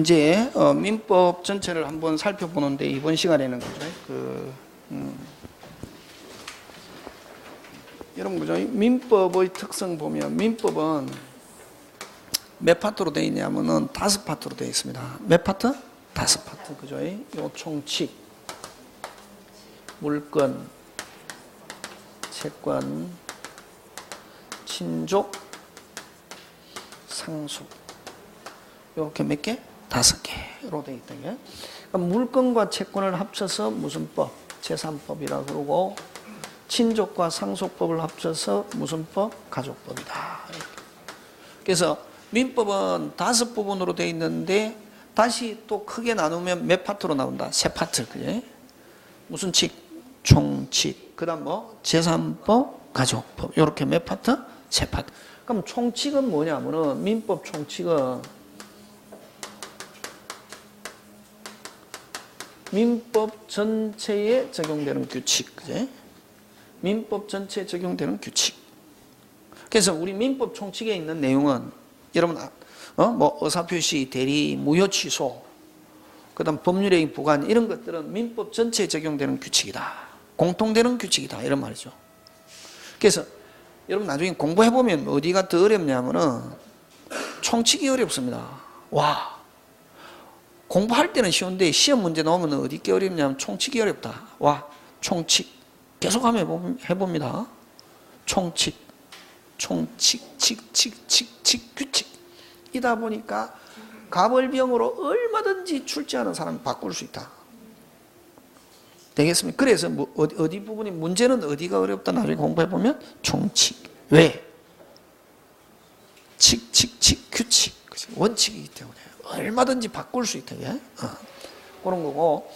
이제 민법 전체를 한번 살펴보는데 이번 시간에는 그죠? 여러분 그죠? 민법의 특성 보면 민법은 몇 파트로 되어 있냐면은 5파트로 되어 있습니다. 몇 파트? 5파트 그죠? 요 총칙, 물권, 채권, 친족, 상속. 이렇게 몇 개? 5개로 되어 있다. 그러니까 물권과 채권을 합쳐서 무슨 법? 재산법이라 그러고 친족과 상속법을 합쳐서 무슨 법? 가족법이다. 그래서 민법은 5부분으로 되어 있는데 다시 또 크게 나누면 몇 파트로 나온다? 3파트. 그래? 무슨 칙? 총칙. 그 다음 뭐? 재산법, 가족법. 이렇게 몇 파트? 3파트. 그럼 총칙은 뭐냐면은 민법 총칙은 민법 전체에 적용되는 규칙, 그제? 민법 전체에 적용되는 규칙. 그래서 우리 민법 총칙에 있는 내용은 여러분 뭐 의사표시, 대리, 무효 취소, 그다음 법률행위 보관 이런 것들은 민법 전체에 적용되는 규칙이다. 공통되는 규칙이다 이런 말이죠. 그래서 여러분 나중에 공부해 보면 어디가 더 어렵냐면은 총칙이 어렵습니다. 와. 공부할 때는 쉬운데 시험 문제 나오면 어디 어렵냐면 총칙이 어렵다. 와, 총칙. 계속 한번 해봅니다. 총칙, 칙, 규칙. 이다 보니까 가벌병으로 얼마든지 출제하는 사람이 바꿀 수 있다. 되겠습니까? 그래서 뭐 어디 부분이 문제는 어디가 어렵다 나중에 공부해보면 총칙. 왜? 규칙. 원칙이기 때문에. 얼마든지 바꿀 수 있다. 그런 거고.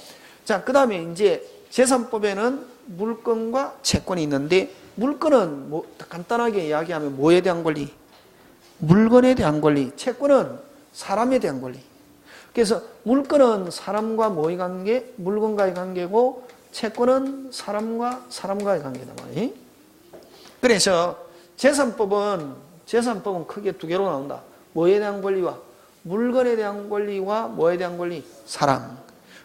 자, 그 다음에 이제 재산법에는 물권과 채권이 있는데, 물권은 뭐 간단하게 이야기하면 뭐에 대한 권리? 물건에 대한 권리. 채권은 사람에 대한 권리. 그래서 물건은 사람과 뭐의 관계? 물건과의 관계고, 채권은 사람과의 관계다 말이에요. 그래서 재산법은 크게 2개로 나온다. 뭐에 대한 권리와 물건에 대한 권리와 뭐에 대한 권리? 사람.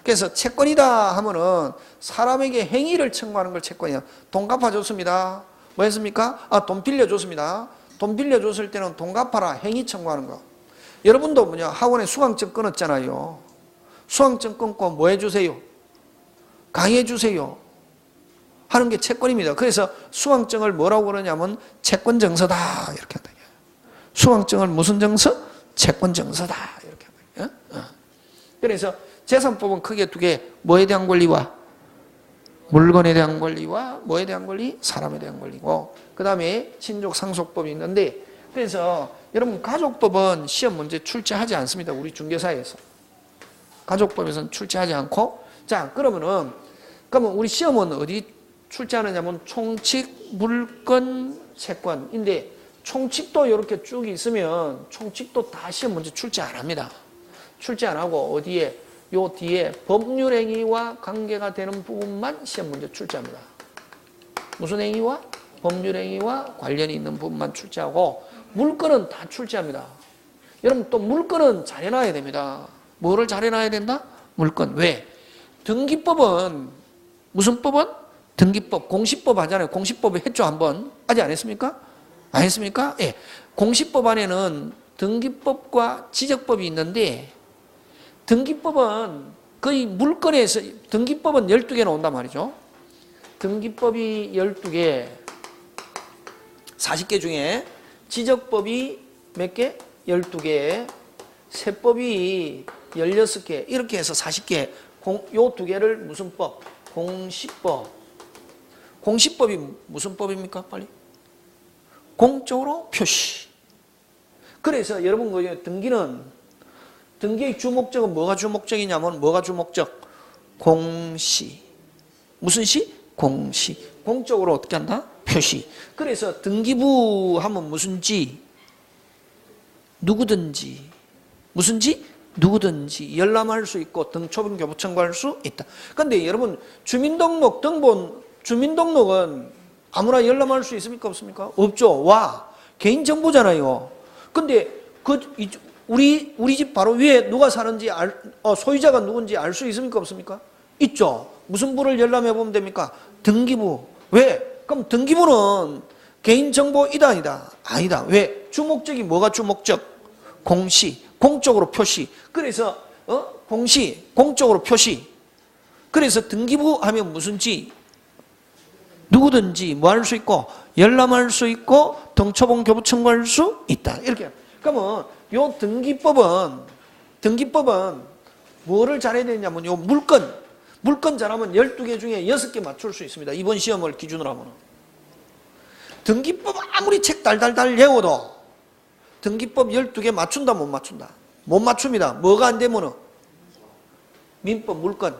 그래서 채권이다 하면은 사람에게 행위를 청구하는 걸 채권이야. 돈 갚아줬습니다. 뭐 했습니까? 돈 빌려줬습니다. 돈 빌려줬을 때는 돈 갚아라. 행위 청구하는 거. 여러분도 학원에 수강증 끊었잖아요. 수강증 끊고 뭐 해주세요? 강의해주세요. 하는 게 채권입니다. 그래서 수강증을 뭐라고 그러냐면 채권증서다. 이렇게 한다. 수강증을 무슨 증서? 채권증서다. 이렇게 한다. 그래서 재산법은 크게 2개. 뭐에 대한 권리와 물건에 대한 권리와 뭐에 대한 권리? 사람에 대한 권리고, 그 다음에 친족 상속법이 있는데, 그래서 여러분 가족법은 시험 문제 출제하지 않습니다. 우리 중개사에서. 가족법에서는 출제하지 않고, 자, 그러면 우리 시험은 어디 출제하느냐면 총칙, 물권, 채권인데, 총칙도 이렇게 쭉 있으면 총칙도 다 시험 문제 출제 안 합니다. 출제 안 하고 어디에? 요 뒤에 법률행위와 관계가 되는 부분만 시험 문제 출제합니다. 무슨 행위와? 법률행위와 관련이 있는 부분만 출제하고 물건은 다 출제합니다. 여러분 또 물건은 잘 해놔야 됩니다. 뭐를 잘 해놔야 된다? 물건. 왜? 등기법은 무슨 법은? 등기법, 공시법 하잖아요. 공시법에 했죠 한번. 아직 안 했습니까? 안 했습니까? 예. 공시법 안에는 등기법과 지적법이 있는데 등기법은 거의 물건에서 등기법은 12개 나온단 말이죠. 등기법이 12개, 40개 중에 지적법이 몇 개? 12개, 세법이 16개, 이렇게 해서 40개. 요 2개를 무슨 법? 공시법. 공시법이 무슨 법입니까? 빨리. 공적으로 표시. 그래서 여러분 등기의 주목적은 뭐가 주목적이냐면 뭐가 주목적? 공시. 무슨 시? 공시. 공적으로 어떻게 한다? 표시. 그래서 등기부 하면 무슨 지? 누구든지. 무슨 지? 누구든지 열람할 수 있고 등초분 교부 청구할 수 있다. 그런데 여러분 주민등록은 아무나 열람할 수 있습니까? 없습니까? 없죠. 와, 개인정보잖아요. 근데 우리 집 바로 위에 누가 사는지 소유자가 누군지 알 수 있습니까? 없습니까? 있죠. 무슨 부를 열람해 보면 됩니까? 등기부. 왜? 그럼 등기부는 개인정보이다 아니다? 아니다. 왜? 주목적이 뭐가 주목적? 공시. 공적으로 표시. 그래서 공시. 공적으로 표시. 그래서 등기부 하면 무슨 지? 누구든지 뭐 할 수 있고 열람할 수 있고 등초본 교부 청구할 수 있다. 이렇게. 그러면 요 등기법은 뭐를 잘해야 되냐면 요 물건 잘하면 12개 중에 6개 맞출 수 있습니다. 이번 시험을 기준으로 하면. 등기법 아무리 책 달달달 외워도 등기법 12개 맞춘다 못 맞춘다? 못 맞춥니다. 뭐가 안 되면은 민법 물건.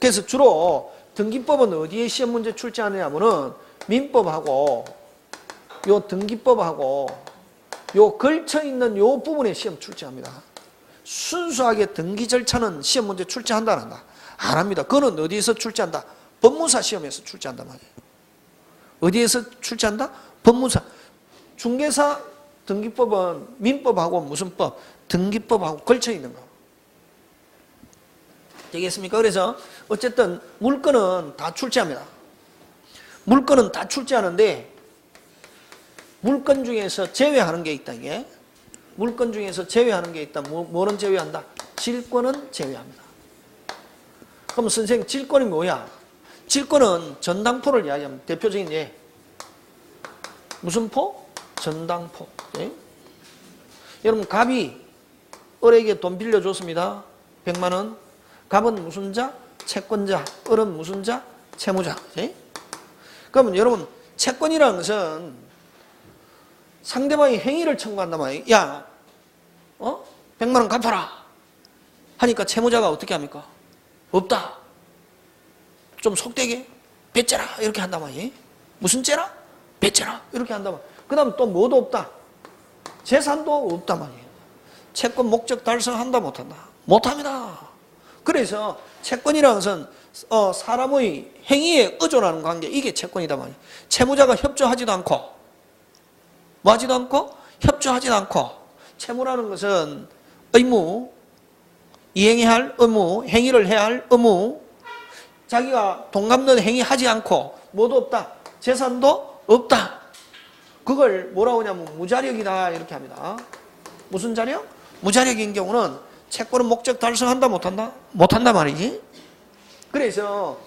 그래서 주로 등기법은 어디에 시험 문제 출제하느냐면은 민법하고 요 등기법하고 요 걸쳐 있는 요 부분에 시험 출제합니다. 순수하게 등기 절차는 시험 문제 출제한다 안 한다? 안 합니다. 그거는 어디에서 출제한다? 법무사 시험에서 출제한단 말이에요. 어디에서 출제한다? 법무사. 중개사 등기법은 민법하고 무슨 법? 등기법하고 걸쳐 있는 거. 되겠습니까? 그래서 어쨌든 물건은 다 출제합니다. 물건은 다 출제하는데 물건 중에서 제외하는 게 있다. 이게 물건 중에서 제외하는 게 있다. 뭐는 제외한다? 질권은 제외합니다. 그럼 선생님 질권이 뭐야? 질권은 전당포를 이야기합니다. 대표적인 예. 무슨 포? 전당포. 예? 여러분 갑이 을에게 돈 빌려줬습니다. 100만 원. 갑은 무슨 자? 채권자. 을은 무슨 자? 채무자. 예? 그러면 여러분 채권이라는 것은 상대방이 행위를 청구한단 말이에요. 야, 100만 원 갚아라. 하니까 채무자가 어떻게 합니까? 없다. 좀 속되게 배째라 이렇게 한단 말이에요. 무슨 째라? 배째라 이렇게 한단 말이에요. 그 다음 또 뭐도 없다. 재산도 없단 말이에요. 채권 목적 달성한다 못한다? 못합니다. 그래서 채권이라는 것은 사람의 행위에 의존하는 관계, 이게 채권이다 말이에요. 채무자가 협조하지도 않고 뭐 하지도 않고 협조하지도 않고 채무라는 것은 의무, 이행해야 할 의무, 행위를 해야 할 의무, 자기가 돈 갚는 행위 하지 않고 뭐도 없다. 재산도 없다. 그걸 뭐라고 하냐면 무자력이다 이렇게 합니다. 무슨 자력? 무자력인 경우는 채권은 목적 달성한다 못한다? 못한다 말이지. 그래서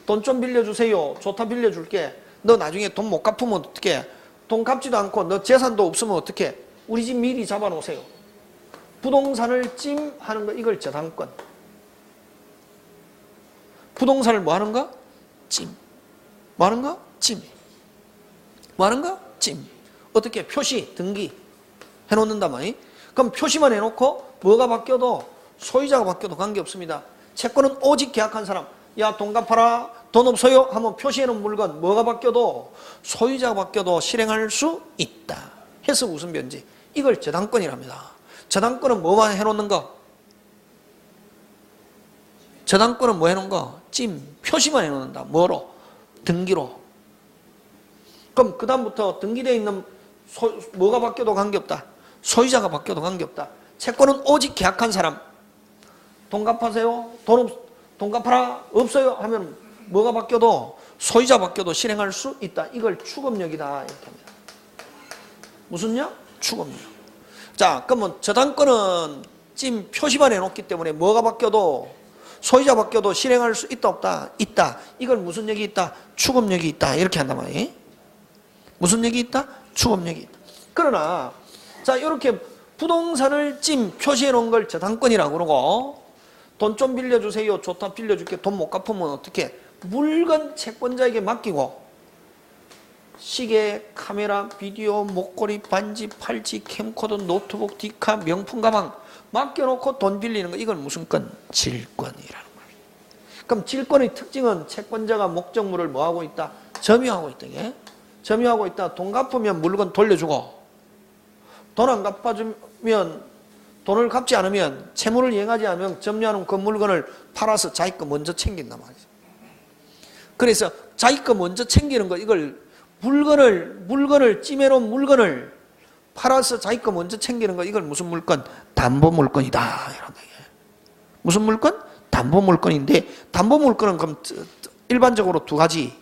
돈 좀 빌려주세요. 좋다 빌려줄게. 너 나중에 돈 못 갚으면 어떡해? 돈 갚지도 않고 너 재산도 없으면 어떡해? 우리 집 미리 잡아놓으세요. 부동산을 찜하는 거 이걸 저당권. 부동산을 뭐 하는 거? 찜. 뭐 하는 거? 찜. 뭐 하는 거? 찜. 어떻게? 표시, 등기 해놓는단 말이에요. 그럼 표시만 해놓고 뭐가 바뀌어도 소유자가 바뀌어도 관계없습니다. 채권은 오직 계약한 사람. 야, 돈 갚아라. 돈 없어요? 하면 표시해놓은 물건 뭐가 바뀌어도 소유자가 바뀌어도 실행할 수 있다. 해서 무슨 변제? 이걸 저당권이랍니다. 저당권은 뭐만 해놓는 거? 저당권은 뭐 해놓은 거? 찜. 표시만 해놓는다. 뭐로? 등기로. 그럼 그 다음부터 등기되어 있는 뭐가 바뀌어도 관계없다. 소유자가 바뀌어도 관계없다. 채권은 오직 계약한 사람. 돈 갚으세요? 돈 갚아라? 없어요? 하면 뭐가 바뀌어도 소유자 바뀌어도 실행할 수 있다. 이걸 추금력이다 이렇게 합니다. 무슨 력? 추금력. 자, 그러면 저당권은 찜 표시만 해놓기 때문에 뭐가 바뀌어도 소유자 바뀌어도 실행할 수 있다 없다? 있다. 이걸 무슨 력이 있다? 추금력이 있다. 이렇게 한단 말이에요. 무슨 력이 있다? 추금력이 있다. 그러나 자, 이렇게 부동산을 찜 표시해 놓은 걸 저당권이라고 그러고 돈 좀 빌려주세요. 좋다 빌려줄게. 돈 못 갚으면 어떻게? 물건 채권자에게 맡기고 시계, 카메라, 비디오, 목걸이, 반지, 팔찌, 캠코더, 노트북, 디카, 명품 가방 맡겨놓고 돈 빌리는 거 이걸 무슨 건? 질권이라는 거예요. 그럼 질권의 특징은 채권자가 목적물을 뭐하고 있다? 점유하고 있다. 예? 점유하고 있다. 돈 갚으면 물건 돌려주고 돈 안 갚아주면 돈을 갚지 않으면 채무를 이행하지 않으면 점유하는 그 물건을 팔아서 자기 거 먼저 챙긴단 말이죠. 그래서 자기 거 먼저 챙기는 거 이걸 물건을 찜해놓은 물건을 팔아서 자기 거 먼저 챙기는 거, 이걸 무슨 물건? 담보물건이다. 이런 얘기예요. 무슨 물건? 담보물건인데, 담보물건은 그럼 일반적으로 두 가지.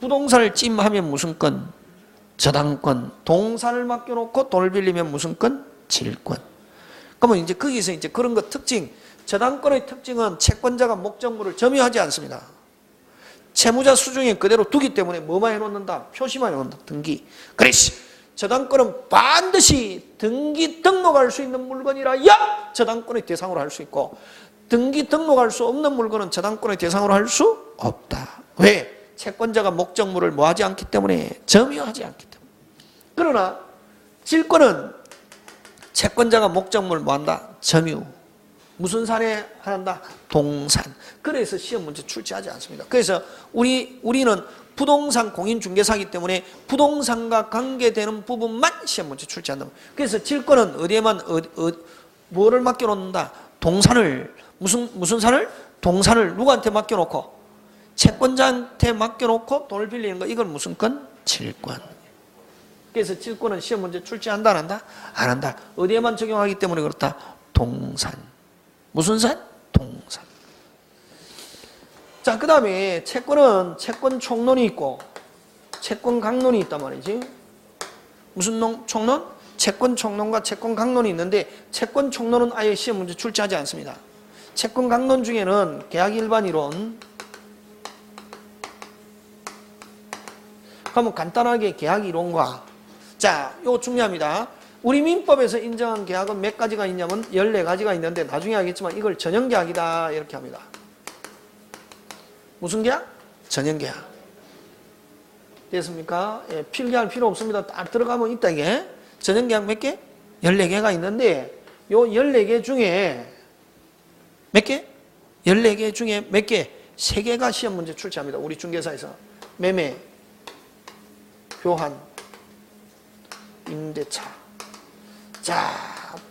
부동산을 찜하면 무슨 건? 저당권. 동산을 맡겨놓고 돈을 빌리면 무슨 건? 질권. 그러면 이제 거기서 이제 그런 거 특징, 저당권의 특징은 채권자가 목적물을 점유하지 않습니다. 채무자 수중에 그대로 두기 때문에 뭐만 해놓는다? 표시만 해놓는다. 등기. 그래서 저당권은 반드시 등기 등록할 수 있는 물건이라야 저당권의 대상으로 할 수 있고, 등기 등록할 수 없는 물건은 저당권의 대상으로 할 수 없다. 왜? 채권자가 목적물을 뭐하지 않기 때문에, 점유하지 않기 때문에. 그러나 질권은 채권자가 목적물을 뭐한다? 점유. 무슨 산에 한다? 동산. 그래서 시험 문제 출제하지 않습니다. 그래서 우리는 부동산 공인중개사이기 때문에 부동산과 관계되는 부분만 시험 문제 출제한다. 그래서 질권은 어디에만 뭐를 맡겨놓는다? 동산을. 무슨 산을? 동산을 누구한테 맡겨놓고? 채권자한테 맡겨놓고 돈을 빌리는 거, 이걸 무슨 건? 질권. 그래서 질권은 시험 문제 출제한다 안 한다? 안 한다. 어디에만 적용하기 때문에 그렇다? 동산. 무슨 산? 동산. 자, 그 다음에 채권은 채권 총론이 있고 채권 강론이 있단 말이지. 무슨 총론? 채권 총론과 채권 강론이 있는데, 채권 총론은 아예 시험 문제 출제하지 않습니다. 채권 강론 중에는 계약 일반 이론, 그러면 간단하게 계약 이론과, 자, 이거 중요합니다. 우리 민법에서 인정한 계약은 몇 가지가 있냐면 14가지가 있는데, 나중에 하겠지만 이걸 전형계약이다 이렇게 합니다. 무슨 계약? 전형계약. 됐습니까? 예, 필기할 필요 없습니다. 딱 들어가면 있다 이게. 전형계약 몇 개? 14개가 있는데, 요 14개 중에 몇 개? 14개 중에 몇 개? 3개가 시험 문제 출제합니다. 우리 중개사에서. 매매, 교환, 임대차. 자,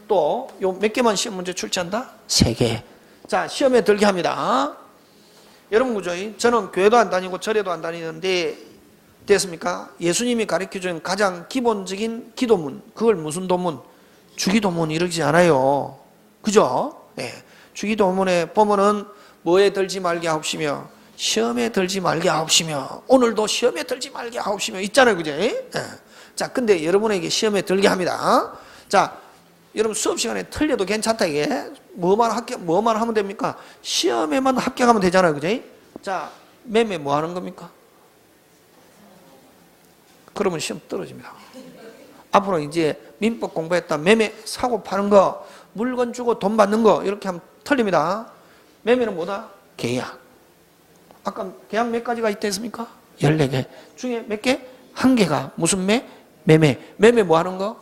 또 요 몇 개만 시험 문제 출제한다? 3개. 자, 시험에 들게 합니다. 여러분 그죠? 저는 교회도 안 다니고 절에도 안 다니는데, 됐습니까? 예수님이 가르쳐준 가장 기본적인 기도문, 그걸 무슨 도문? 주기도문 이러지 않아요. 그죠? 네. 주기도문에 보면은 뭐에 들지 말게 하옵시며, 시험에 들지 말게 하옵시며, 오늘도 시험에 들지 말게 하옵시며 있잖아요. 그죠? 네. 자, 근데 여러분에게 시험에 들게 합니다. 자, 여러분 수업 시간에 틀려도 괜찮다 이게. 뭐만 하면 됩니까? 시험에만 합격하면 되잖아요. 그죠? 자, 매매 뭐 하는 겁니까? 그러면 시험 떨어집니다. 앞으로 이제 민법 공부했다 매매, 사고 파는 거, 물건 주고 돈 받는 거 이렇게 하면 틀립니다. 매매는 뭐다? 계약. 아까 계약 몇 가지가 있다 했습니까? 14개. 중에 몇 개? 1개가 무슨 매매. 매매 뭐 하는 거?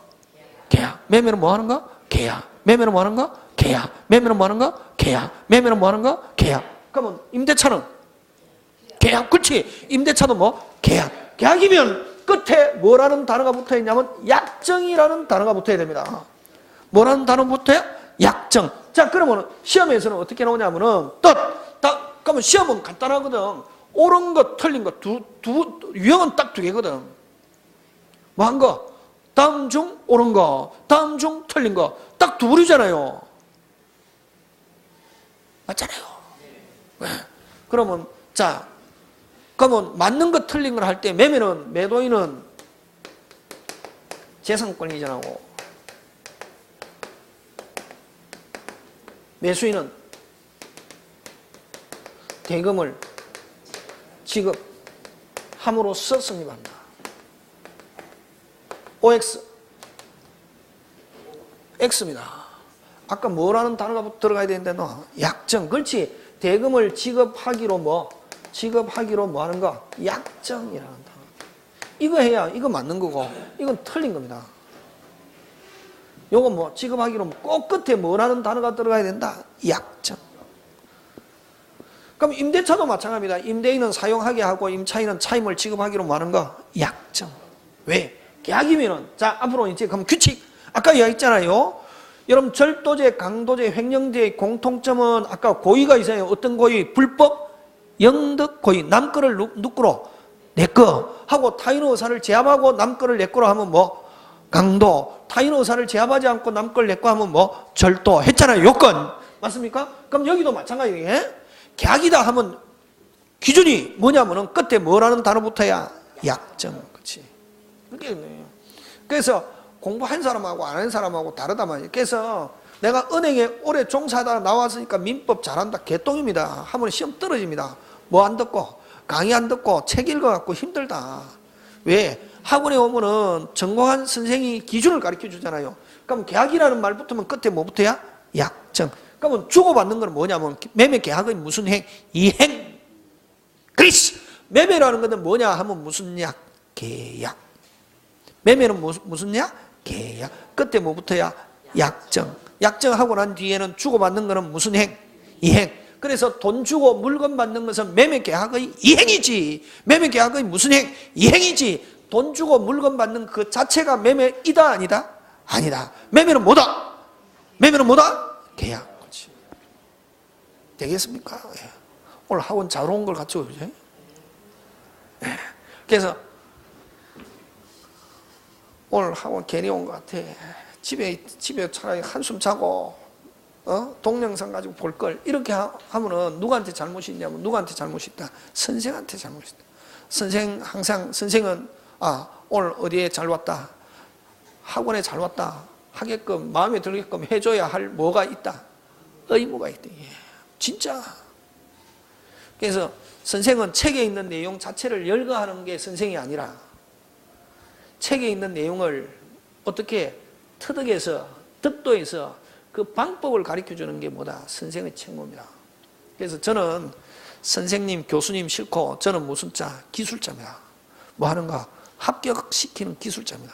계약. 매매는 뭐 하는 거? 계약. 매매는 뭐 하는 거? 계약. 매매는 뭐 하는 거? 계약. 매매는 뭐 하는 거? 계약. 그러면 임대차는? 계약. 그렇지. 임대차도 뭐? 계약. 계약이면 끝에 뭐라는 단어가 붙어 있냐면 약정이라는 단어가 붙어야 됩니다. 뭐라는 단어 붙어요? 약정. 자, 그러면 시험에서는 어떻게 나오냐면은 그러면 시험은 간단하거든. 옳은 거 틀린 거 유형은 딱 2개거든. 뭐 한 거? 다음 중 옳은 거, 다음 중 틀린 거. 딱 2 부류잖아요. 맞잖아요. 네. 그러면 자, 그러면 맞는 거 틀린 걸 할 때 매매는, 매도인은 재산권이잖아요. 매수인은 대금을 지급함으로써 승리한다. OX X입니다. 아까 뭐라는 단어가 들어가야 되는데 너 약정. 그렇지. 대금을 지급하기로 뭐 하는 거? 약정이라는 단어. 이거 해야 이거 맞는 거고 이건 틀린 겁니다. 요거 뭐 지급하기로 꼭 끝에 뭐라는 단어가 들어가야 된다? 약정. 그럼 임대차도 마찬가지입니다. 임대인은 사용하게 하고 임차인은 차임을 지급하기로 뭐 하는 거? 약정. 왜? 계약이면은, 자, 앞으로 이제 그럼 규칙. 아까 이야기했잖아요. 여러분, 절도죄, 강도죄, 횡령죄의 공통점은 아까 고의가 있어요. 어떤 고의? 불법, 영득 고의. 남 거를 누구로? 내 거. 하고 타인의 의사를 제압하고 남 거를 내 거로 하면 뭐? 강도, 타인 의사를 제압하지 않고 남 걸 내 거 하면 뭐? 절도 했잖아요. 요건. 맞습니까? 그럼 여기도 마찬가지예요. 계약이다 하면 기준이 뭐냐면은 끝에 뭐라는 단어부터야? 약정. 그렇지. 그게 있네요. 그래서 공부한 사람하고 안 한 사람하고 다르다 말이에요. 그래서 내가 은행에 오래 종사하다 나왔으니까 민법 잘한다. 개똥입니다. 하면 시험 떨어집니다. 뭐 안 듣고, 강의 안 듣고, 책 읽어갖고 힘들다. 왜? 학원에 오면은 전공한 선생이 기준을 가르쳐 주잖아요. 그럼 계약이라는 말 붙으면 끝에 뭐 붙어야? 약정. 그러면 주고받는 건 뭐냐면 매매 계약의 무슨 행? 이행. 그리스. 매매라는 것은 뭐냐 하면 무슨 약? 계약. 매매는 무슨 약? 계약. 끝에 뭐 붙어야? 약정. 약정하고 난 뒤에는 주고받는 것은 무슨 행? 이행. 그래서 돈 주고 물건 받는 것은 매매 계약의 이행이지. 매매 계약의 무슨 행? 이행이지. 돈 주고 물건 받는 그 자체가 매매이다 아니다? 아니다. 매매는 뭐다? 매매는 뭐다? 계약. 그렇지. 되겠습니까? 예. 오늘 학원 잘 온 걸 같이 오죠. 예. 그래서 오늘 학원 괜히 온 것 같아. 집에 차라리 한숨 자고 동영상 가지고 볼 걸. 이렇게 하면은 누구한테 잘못이 있냐면 누구한테 잘못이 있다? 선생한테 잘못이 있다. 선생은 오늘 어디에 잘 왔다. 학원에 잘 왔다. 하게끔 마음에 들게끔 해줘야 할 뭐가 있다. 의무가 있다. 예. 진짜. 그래서 선생은 책에 있는 내용 자체를 열거하는 게 선생이 아니라 책에 있는 내용을 어떻게 터득해서 득도해서 그 방법을 가르쳐주는 게 뭐다? 선생의 책무입니다. 그래서 저는 선생님, 교수님 싫고 저는 무슨 자? 기술자입니다. 뭐 하는가? 합격시키는 기술자입니다.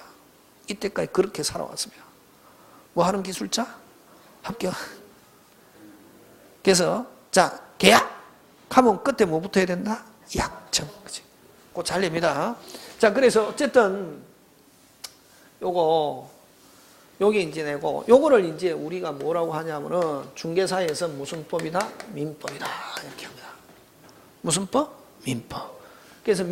이때까지 그렇게 살아왔습니다. 뭐 하는 기술자? 합격. 그래서 자, 계약 하면 끝에 뭐 붙어야 된다? 약정. 그치? 그거 잘 냅니다. 자, 그래서 어쨌든 요게 이제 내고, 요거를 이제 우리가 뭐라고 하냐면은 중개사에서 무슨 법이다? 민법이다. 이렇게 합니다. 무슨 법? 민법. 그래서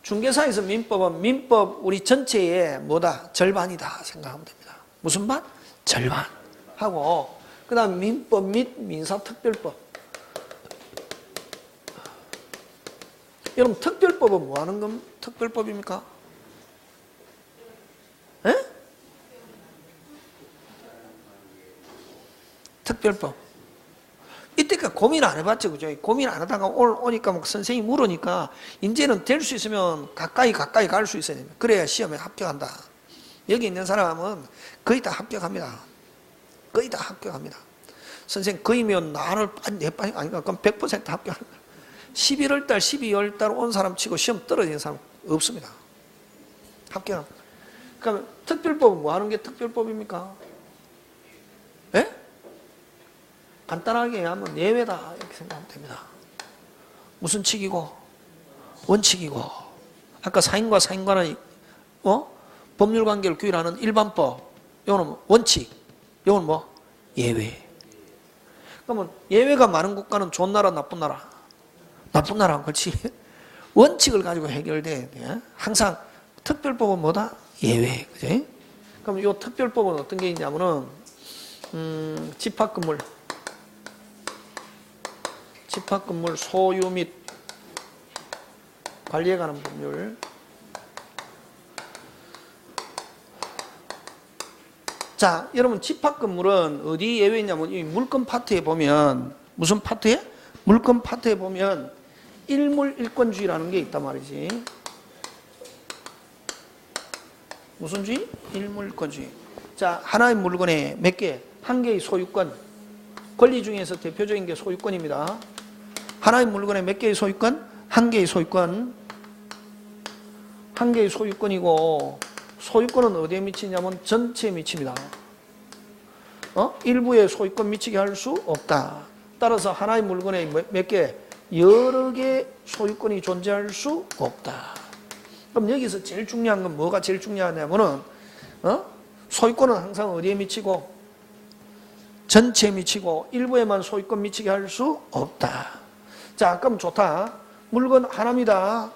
중개사에서 민법은 민법 우리 전체의 뭐다? 절반이다 생각하면 됩니다. 무슨 반? 절반. 하고, 그 다음 민법 및 민사특별법. 여러분, 특별법은 뭐 하는 건 특별법입니까? 에? 특별법. 이때까지 고민 안 해봤죠, 그죠? 고민 안 하다가 오늘 오니까 뭐 선생님이 물으니까 이제는 될 수 있으면 가까이 갈 수 있어야 됩니다. 그래야 시험에 합격한다. 여기 있는 사람은 거의 다 합격합니다. 거의 다 합격합니다. 선생님 거의면 나를 아니까 그럼 100% 합격합니다. 11월 달, 12월 달 온 사람 치고 시험 떨어지는 사람 없습니다. 합격합니다. 그러면 특별법은 뭐 하는 게 특별법입니까? 예? 간단하게 하면 예외다 이렇게 생각하면 됩니다. 무슨 칙이고 원칙이고 아까 사인과 사인과는 법률관계를 규율하는 일반법, 이거는 원칙, 이건 뭐 예외. 그러면 예외가 많은 국가는 좋은 나라 나쁜 나라? 나쁜 나라. 그렇지? 원칙을 가지고 해결돼야 돼. 항상 특별법은 뭐다? 예외. 그지? 그럼 이 특별법은 어떤 게 있냐면은 집합건물 소유 및 관리에 관한 법률. 자, 여러분 집합건물은 어디 예외냐면 이 물건 파트에 보면 무슨 파트에? 물건 파트에 보면 일물일권주의라는 게 있단 말이지. 무슨 주의? 일물일권주의. 자, 하나의 물건에 몇 개? 한 개의 소유권. 권리 중에서 대표적인 게 소유권입니다. 하나의 물건에 몇 개의 소유권? 한 개의 소유권. 한 개의 소유권이고, 소유권은 어디에 미치냐면 전체에 미칩니다. 일부의 소유권 미치게 할 수 없다. 따라서 하나의 물건에 몇 개? 여러 개의 소유권이 존재할 수 없다. 그럼 여기서 제일 중요한 건 뭐가 제일 중요하냐면은 소유권은 항상 어디에 미치고? 전체에 미치고 일부에만 소유권 미치게 할 수 없다. 자, 그럼 좋다. 물건 하나입니다.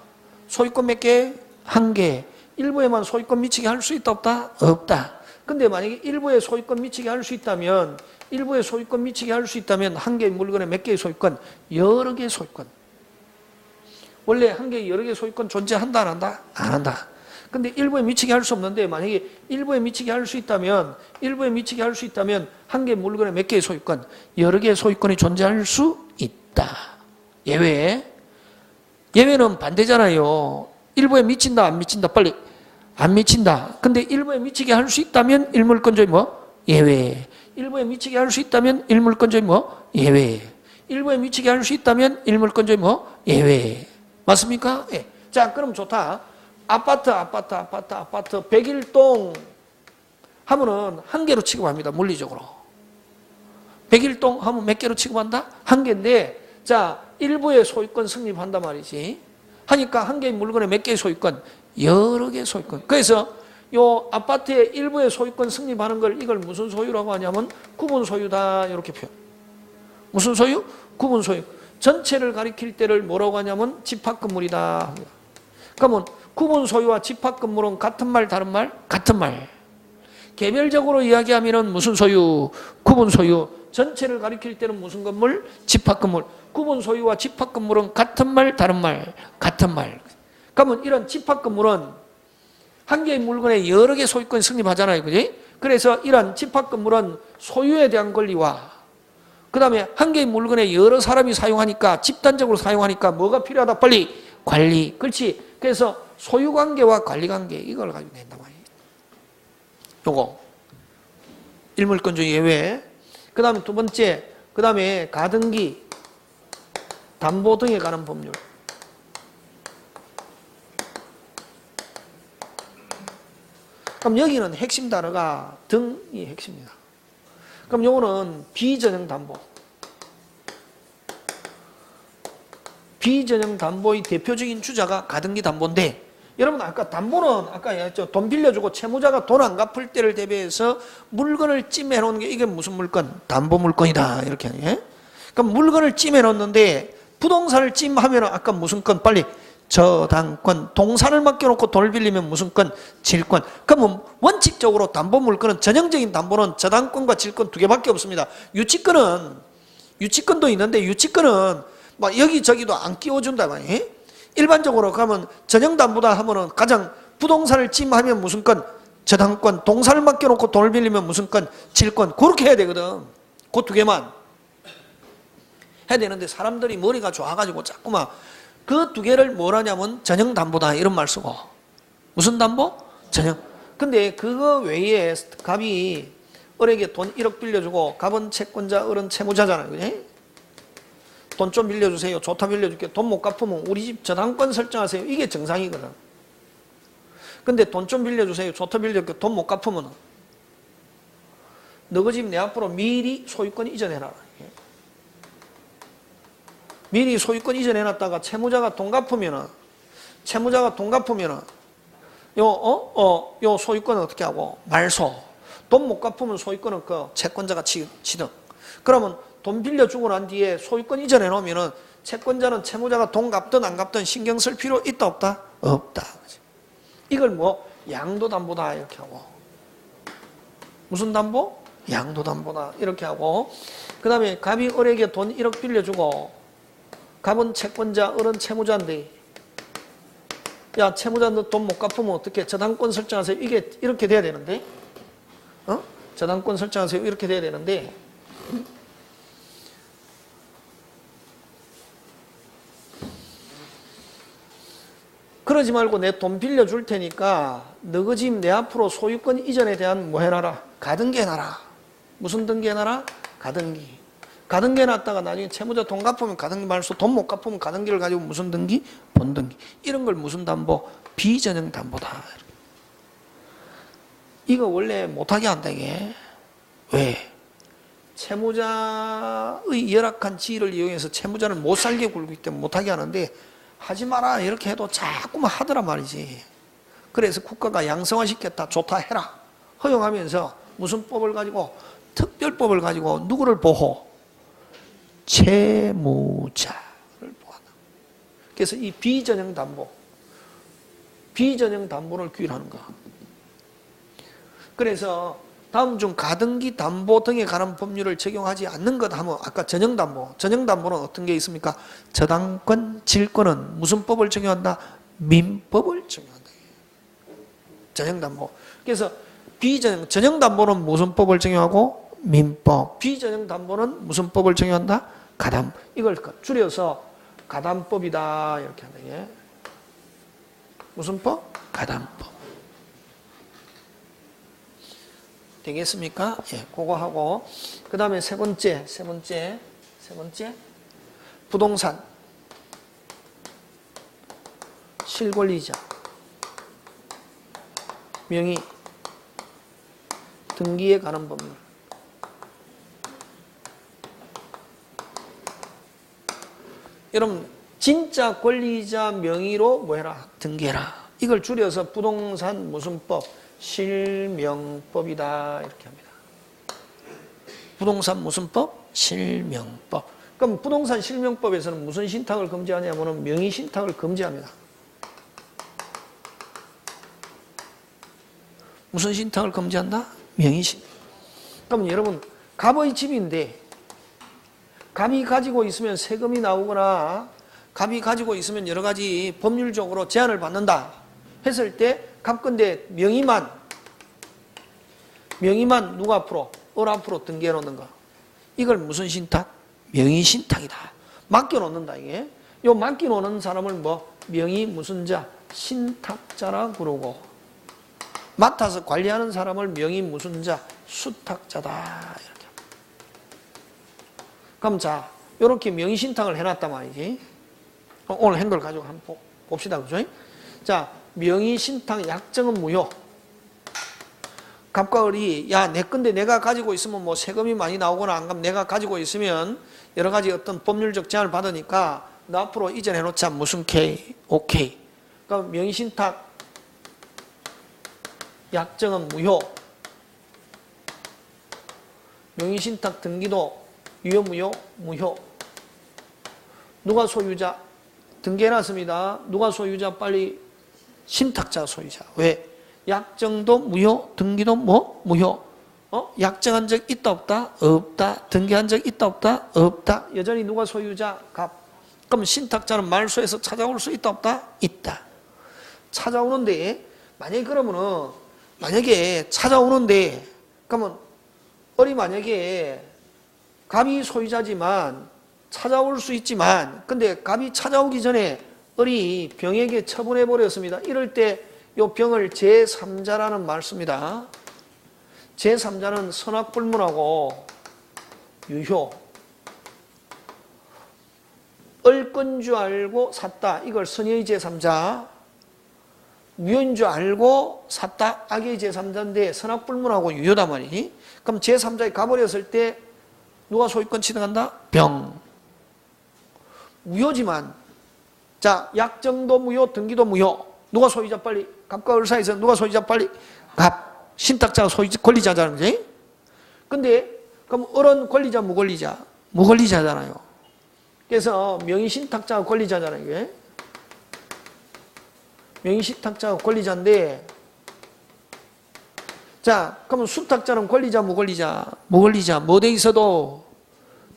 소유권 몇 개? 한 개. 일부에만 소유권 미치게 할 수 있다 없다? 없다. 근데 만약에 일부에 소유권 미치게 할 수 있다면 일부에 소유권 미치게 할 수 있다면 한 개의 물건에 몇 개의 소유권? 여러 개의 소유권. 원래 한 개의 여러 개의 소유권 존재한다 안 한다? 안 한다. 근데 일부에 미치게 할 수 없는데 만약에 일부에 미치게 할 수 있다면 한 개의 물건에 몇 개의 소유권? 여러 개의 소유권이 존재할 수 있다. 예외는 반대잖아요. 일부에 미친다 안 미친다? 빨리. 안 미친다. 근데 일부에 미치게 할 수 있다면 일물권조의 뭐? 예외. 일부에 미치게 할 수 있다면 일물권조의 뭐? 예외. 일부에 미치게 할 수 있다면 일물권조의 뭐? 예외. 맞습니까? 예. 자, 그럼 좋다. 아파트 101동 하면은 한 개로 취급합니다. 물리적으로. 101동 하면 몇 개로 취급한다? 한 개인데, 자, 일부의 소유권 성립한단 말이지. 하니까 한 개의 물건에 몇 개의 소유권? 여러 개의 소유권. 그래서 요 아파트의 일부의 소유권 성립하는 걸 이걸 무슨 소유라고 하냐면 구분 소유다. 이렇게 표현. 무슨 소유? 구분 소유. 전체를 가리킬 때를 뭐라고 하냐면 집합 건물이다. 그러면 구분 소유와 집합 건물은 같은 말 다른 말? 같은 말. 개별적으로 이야기하면은 무슨 소유? 구분 소유. 전체를 가리킬 때는 무슨 건물? 집합 건물. 구분 소유와 집합 건물은 같은 말 다른 말? 같은 말. 그러면 이런 집합 건물은 한 개의 물건에 여러 개의 소유권이 성립하잖아요. 그지? 그래서 이런 집합 건물은 소유에 대한 권리와 그 다음에 한 개의 물건에 여러 사람이 사용하니까 집단적으로 사용하니까 뭐가 필요하다? 빨리 관리. 그렇지. 그래서 소유관계와 관리관계 이걸 가지고 낸단 말이에요. 요거 일물권조 예외. 그 다음에 두 번째, 그 다음에 가등기, 담보 등에 관한 법률. 그럼 여기는 핵심 단어가 등이 핵심입니다. 그럼 요거는 비전형 담보. 비전형 담보의 대표적인 주자가 가등기 담보인데, 여러분 아까 담보는 아까 돈 빌려주고 채무자가 돈 안 갚을 때를 대비해서 물건을 찜해 놓는 게 이게 무슨 물건? 담보 물건이다. 이렇게 하네. 그럼 물건을 찜해 놓는데 부동산을 찜하면 아까 무슨 건? 빨리 저당권. 동산을 맡겨놓고 돈을 빌리면 무슨 건? 질권. 그러면 원칙적으로 담보 물건은 전형적인 담보는 저당권과 질권 두 개밖에 없습니다. 유치권도 있는데 유치권은 막 여기저기도 안 끼워준다 말이에요. 일반적으로 가면 전형담보다 하면은 가장 부동산을 찜하면 무슨 건? 저당권. 동산을 맡겨놓고 돈을 빌리면 무슨 건? 질권. 그렇게 해야 되거든. 그 두 개만 해야 되는데 사람들이 머리가 좋아가지고 자꾸만 그 두 개를 뭘 하냐면 전형담보다 이런 말 쓰고. 무슨 담보? 전형. 근데 그거 외에 갑이 을에게 돈 1억 빌려주고 갑은 채권자, 을은 채무자잖아요. 그지? 돈 좀 빌려주세요. 좋다 빌려줄게. 돈 못 갚으면 우리 집 저당권 설정하세요. 이게 정상이거든. 근데 돈 좀 빌려주세요. 좋다 빌려줄게. 돈 못 갚으면 너희 집 내 앞으로 미리 소유권 이전해놔라. 미리 소유권 이전해놨다가 채무자가 돈 갚으면은 요 소유권은 어떻게 하고? 말소. 돈 못 갚으면 소유권은 그 채권자가 취득. 그러면 돈 빌려주고 난 뒤에 소유권 이전해 놓으면은 채권자는 채무자가 돈 갚든 안 갚든 신경 쓸 필요 있다 없다? 없다. 이걸 뭐 양도담보다 이렇게 하고. 무슨 담보? 양도담보다 이렇게 하고. 그 다음에 갑이 을에게 돈 1억 빌려주고 갑은 채권자, 을은 채무자인데 야 채무자 너 돈 못 갚으면 어떻게? 저당권 설정하세요. 이게 이렇게 돼야 되는데 저당권 설정하세요. 이렇게 돼야 되는데 그러지 말고 내 돈 빌려줄 테니까 너희 집 내 앞으로 소유권 이전에 대한 뭐 해놔라? 가등기 해놔라. 무슨 등기 해놔라? 가등기. 가등기 해놨다가 나중에 채무자 돈 갚으면 가등기 말소, 돈 못 갚으면 가등기를 가지고 무슨 등기? 본등기. 이런 걸 무슨 담보? 비전형 담보다. 이거 원래 못하게 한다 이게. 왜? 채무자의 열악한 지위를 이용해서 채무자를 못 살게 굴고 있기 때문에 못하게 하는데 하지 마라 이렇게 해도 자꾸만 하더란 말이지. 그래서 국가가 양성화시켰다. 좋다 해라. 허용하면서 무슨 법을 가지고? 특별법을 가지고 누구를 보호? 채무자를 보호한다. 그래서 이 비전형 담보 비전형 담보를 규율하는 거. 그래서 다음 중 가등기 담보 등에 관한 법률을 적용하지 않는 것 하면 아까 전형담보. 전형담보는 어떤 게 있습니까? 저당권, 질권은 무슨 법을 적용한다? 민법을 적용한다. 전형담보. 그래서 전형담보는 무슨 법을 적용하고? 민법. 비전형담보는 무슨 법을 적용한다? 가담. 이걸 줄여서 가담법이다 이렇게 한다. 예. 무슨 법? 가담법. 되겠습니까? 예, 그거 하고 그 다음에 세 번째 부동산 실권리자 명의 등기에 관한 법률. 여러분 진짜 권리자 명의로 뭐해라? 등기해라. 이걸 줄여서 부동산 무슨 법? 실명법이다 이렇게 합니다. 부동산 무슨 법? 실명법. 그럼 부동산 실명법에서는 무슨 신탁을 금지하냐면 명의 신탁을 금지합니다. 무슨 신탁을 금지한다? 명의 신탁. 그럼 여러분 갑의 집인데 갑이 가지고 있으면 세금이 나오거나 갑이 가지고 있으면 여러 가지 법률적으로 제한을 받는다 했을 때 갑건데 명의만 누가 앞으로? 을 앞으로 등기해 놓는 거. 이걸 무슨 신탁? 명의 신탁이다. 맡겨 놓는다 이게. 요 맡겨 놓는 사람을 뭐 명의 무슨 자? 신탁자라 그러고 맡아서 관리하는 사람을 명의 무슨 자? 수탁자다 이렇게. 그럼 자, 요렇게 명의 신탁을 해 놨단 말이지. 오늘 한걸 가지고 한번 봅시다. 그죠? 자, 명의 신탁 약정은 무효. 갑과 을이 야, 내 건데 내가 가지고 있으면 뭐 세금이 많이 나오거나 안 가면 내가 가지고 있으면 여러 가지 어떤 법률적 제한을 받으니까 너 앞으로 이전해 놓자. 무슨 K? 오케이. 그러니까 명의 신탁 약정은 무효. 명의 신탁 등기도 유효 무효? 무효. 누가 소유자? 등기해 놨습니다. 누가 소유자? 빨리 신탁자 소유자. 왜? 약정도 무효, 등기도 뭐? 무효. 약정한 적 있다 없다? 없다. 등기한 적 있다 없다? 없다. 여전히 누가 소유자? 갑. 그럼 신탁자는 말소에서 찾아올 수 있다 없다? 있다. 찾아오는데 만약에 찾아오는데 그러면 을이 만약에 갑이 소유자지만 찾아올 수 있지만 근데 갑이 찾아오기 전에 을이 병에게 처분해 버렸습니다. 이럴 때 이 병을 제3자라는 말 씁니다. 제3자는 선악불문하고 유효. 을 건 줄 알고 샀다. 이걸 선의의 제3자. 무효인 줄 알고 샀다. 악의 제3자인데 선악불문하고 유효다 말이지. 그럼 제3자에 가버렸을 때 누가 소유권 취득한다? 병. 무효지만 자, 약정도 무효, 등기도 무효. 누가 소유자? 빨리 갑과 을 사이에서 누가 소유자? 빨리 갑. 신탁자가 소유자, 권리자잖아요. 그지? 근데 그럼 을은 권리자, 무권리자? 무권리자잖아요. 그래서 명의 신탁자가 권리자잖아요. 이게. 명의 신탁자가 권리자인데 자, 그러면 수탁자는 권리자, 무권리자? 무권리자. 뭐 돼 있어도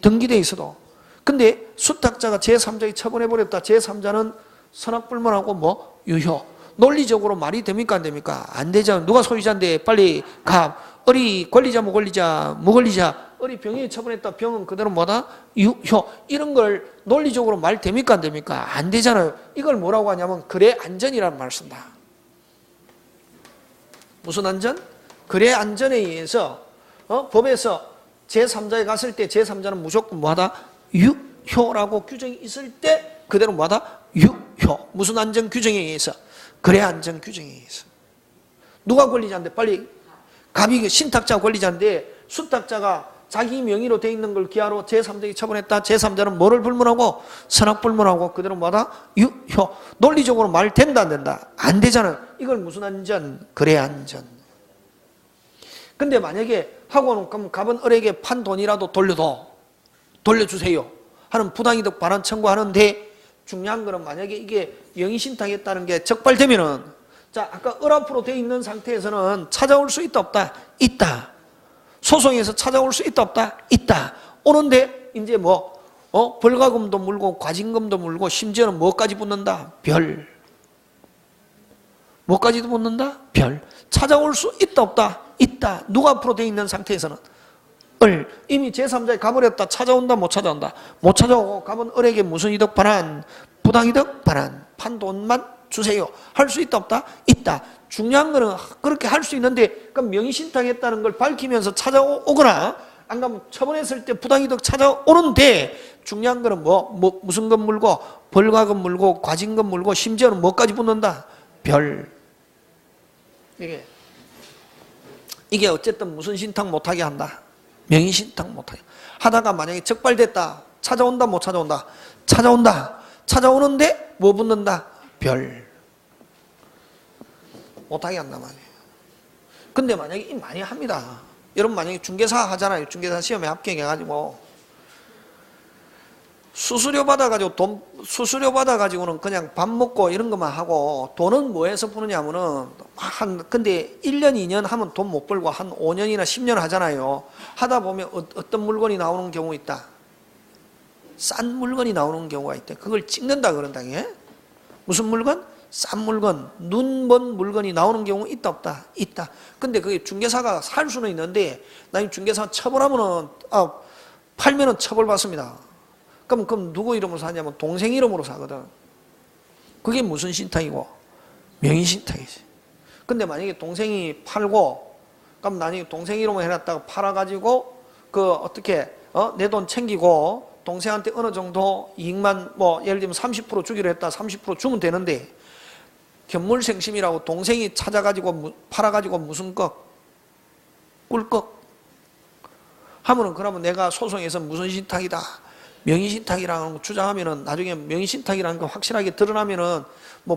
등기돼 있어도. 근데 수탁자가 제3자에 처분해버렸다. 제3자는 선악불문하고 뭐? 유효. 논리적으로 말이 됩니까? 안 됩니까? 안 되죠. 누가 소유자인데 빨리 갑. 을이 권리자, 무권리자? 무권리자. 을이 병에 처분했다. 병은 그대로 뭐다? 유효. 이런 걸 논리적으로 말 됩니까? 안 됩니까? 안 되잖아요. 이걸 뭐라고 하냐면 거래 안전이라는 말을 쓴다. 무슨 안전? 거래 안전에 의해서 법에서 제3자에 갔을 때 제3자는 무조건 뭐하다? 유효라고 규정이 있을 때 그대로 뭐하다? 유효. 무슨 안전 규정에 의해서? 거래 안전 규정에 의해서. 누가 권리자인데 빨리 갑이 신탁자가 권리자인데 수탁자가 자기 명의로 돼 있는 걸 기하로 제3자에게 처분했다. 제3자는 뭐를 불문하고? 선악불문하고 그대로 뭐하다? 유효. 논리적으로 말 된다 안 된다? 안 되잖아요. 이걸 무슨 안전? 거래 안전. 근데 만약에 하고는 그럼 갑은 을에게 판 돈이라도 돌려주세요 하는 부당이득 반환 청구하는데 중요한 거는 만약에 이게 명의신탁했다는 게 적발되면은 자, 아까 을 앞으로 돼 있는 상태에서는 찾아올 수 있다 없다? 있다. 소송에서 찾아올 수 있다 없다? 있다. 오는데 이제 뭐 벌과금도 물고 과징금도 물고 심지어는 뭐까지 붙는다? 별. 뭐까지도 붙는다? 별. 찾아올 수 있다 없다? 있다. 누가 앞으로 돼 있는 상태에서는 을. 이미 제3자에 가버렸다. 찾아온다 못 찾아온다? 못 찾아오고 가면 을에게 무슨 이득 반환? 부당이득 반환. 판돈만 주세요. 할 수 있다 없다? 있다. 중요한 거는 그렇게 할 수 있는데 그럼 명의신탁했다는 걸 밝히면서 찾아오거나 안 가면 처분했을 때 부당이득 찾아오는데 중요한 거는 무슨 금 물고 벌과금 물고 과징금 물고 심지어는 뭐까지 붙는다? 별. 이게 어쨌든 무슨 신탁 못하게 한다? 명의신탁 못하게 하다가 만약에 적발됐다. 찾아온다 못 찾아온다? 찾아온다. 찾아오는데 뭐 붙는다? 별. 못하게 한다 말이에요. 근데 만약에 많이 합니다. 여러분 만약에 중개사 하잖아요. 중개사 시험에 합격해가지고 수수료 받아가지고는 그냥 밥 먹고 이런 것만 하고 돈은 뭐해서 푸느냐면은 근데 1년, 2년 하면 돈 못 벌고 한 5년이나 10년 하잖아요. 하다 보면 어떤 물건이 나오는 경우 있다. 싼 물건이 나오는 경우가 있대. 그걸 찍는다 그런다. 무슨 물건? 싼 물건, 눈 먼 물건이 나오는 경우 있다 없다? 있다. 근데 그게 중개사가 살 수는 있는데 나중에 중개사 처벌하면은 팔면은 처벌받습니다. 그럼 누구 이름으로 사냐면 동생 이름으로 사거든. 그게 무슨 신탁이고? 명의신탁이지. 근데 만약에 동생이 팔고 그럼 나중에 동생 이름으로 해놨다가 팔아가지고 어떻게 내 돈 챙기고 동생한테 어느 정도 이익만 예를 들면 30% 주기로 했다 30% 주면 되는데 견물생심이라고 동생이 찾아가지고 팔아가지고 무슨 꿀꺽 하면은 그러면 내가 소송에서 무슨 신탁이다 명의신탁이라는 거 주장하면은 나중에 명의신탁이라는 거 확실하게 드러나면은